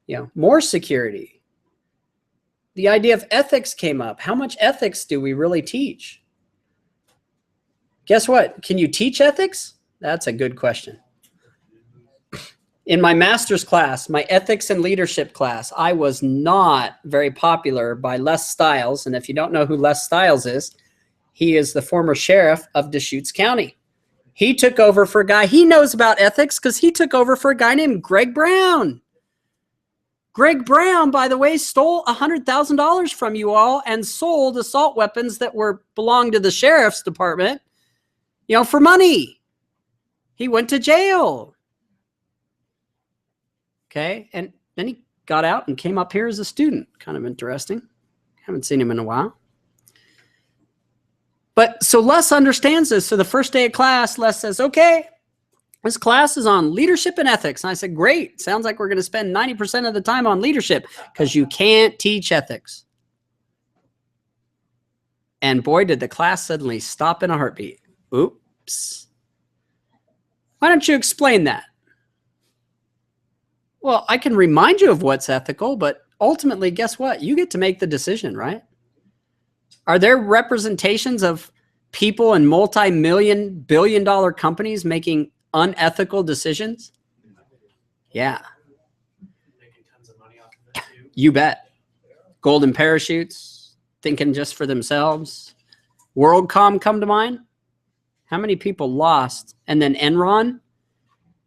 You know, more security. The idea of ethics came up. How much ethics do we really teach? Guess what? Can you teach ethics? That's a good question. In my master's class, my ethics and leadership class, I was not very popular by Les Stiles. And if you don't know who Les Stiles is, he is the former sheriff of Deschutes County. He took over for a guy, he knows about ethics because he took over for a guy named Greg Brown. Greg Brown, by the way, stole $100,000 from you all and sold assault weapons that belonged to the sheriff's department, for money. He went to jail. Okay. And then he got out and came up here as a student. Kind of interesting. Haven't seen him in a while. But so Les understands this. So the first day of class, Les says, okay, this class is on leadership and ethics. And I said, great. Sounds like we're going to spend 90% of the time on leadership because you can't teach ethics. And boy, did the class suddenly stop in a heartbeat. Oops. Why don't you explain that? Well, I can remind you of what's ethical, but ultimately, guess what? You get to make the decision, right? Are there representations of people in multi-million, billion-dollar companies making unethical decisions? Yeah. Making tons of money off of it too. You bet. Golden parachutes, thinking just for themselves. WorldCom come to mind. How many people lost? And then Enron,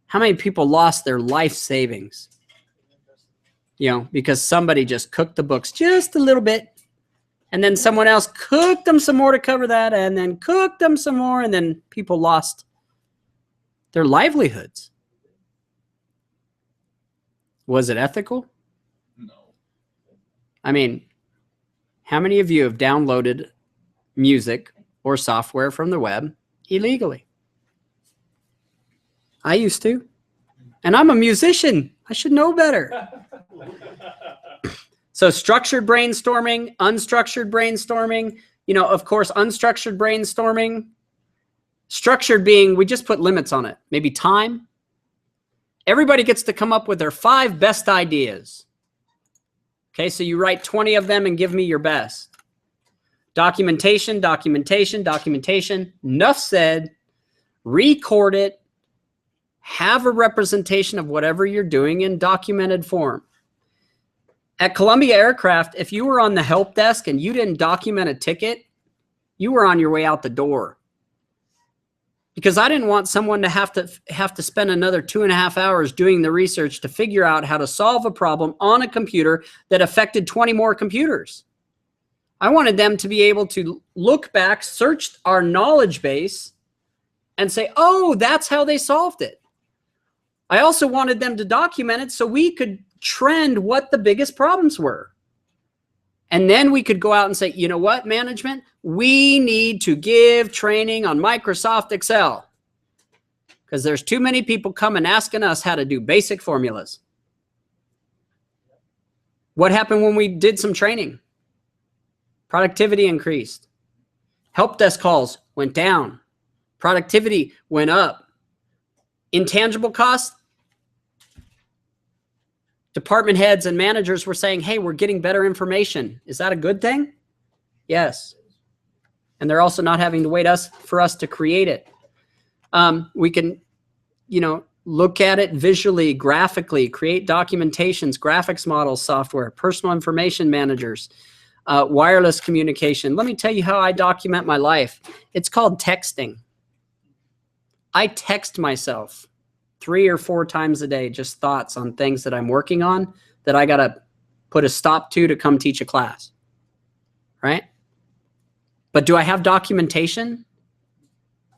how many people lost their life savings? Because somebody just cooked the books just a little bit. And then someone else cooked them some more to cover that, and then cooked them some more, and then people lost their livelihoods. Was it ethical? No. I mean, how many of you have downloaded music or software from the web illegally? I used to. And I'm a musician. I should know better. So structured brainstorming, unstructured brainstorming, of course, unstructured brainstorming, structured being, we just put limits on it. Maybe time. Everybody gets to come up with their 5 best ideas. Okay, so you write 20 of them and give me your best. Documentation, documentation, documentation. Enough said. Record it. Have a representation of whatever you're doing in documented form. At Columbia Aircraft, if you were on the help desk and you didn't document a ticket, you were on your way out the door. Because I didn't want someone to have to spend another 2.5 hours doing the research to figure out how to solve a problem on a computer that affected 20 more computers. I wanted them to be able to look back, search our knowledge base, and say, oh, that's how they solved it. I also wanted them to document it so we could trend what the biggest problems were. And then we could go out and say, you know what, management? We need to give training on Microsoft Excel because there's too many people coming asking us how to do basic formulas. What happened when we did some training? Productivity increased. Help desk calls went down. Productivity went up. Intangible costs, department heads and managers were saying, hey, we're getting better information. Is that a good thing? Yes. And they're also not having to wait for us to create it. We can, look at it visually, graphically, create documentations, graphics models, software, personal information managers, wireless communication. Let me tell you how I document my life. It's called texting. I text myself 3 or 4 times a day, just thoughts on things that I'm working on that I got to put a stop to come teach a class, right? But do I have documentation?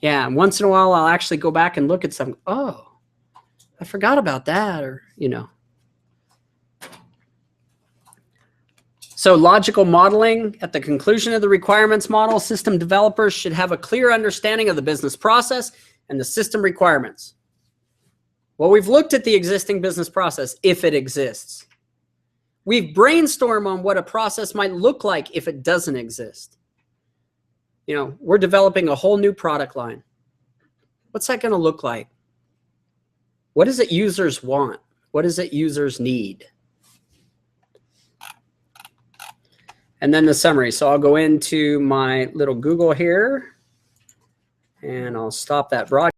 Yeah, once in a while, I'll actually go back and look at something. Oh, I forgot about that, or, So logical modeling, at the conclusion of the requirements model, system developers should have a clear understanding of the business process and the system requirements. Well, we've looked at the existing business process, if it exists. We've brainstormed on what a process might look like if it doesn't exist. We're developing a whole new product line. What's that going to look like? What is it users want? What is it users need? And then the summary. So I'll go into my little Google here, and I'll stop that broadcast.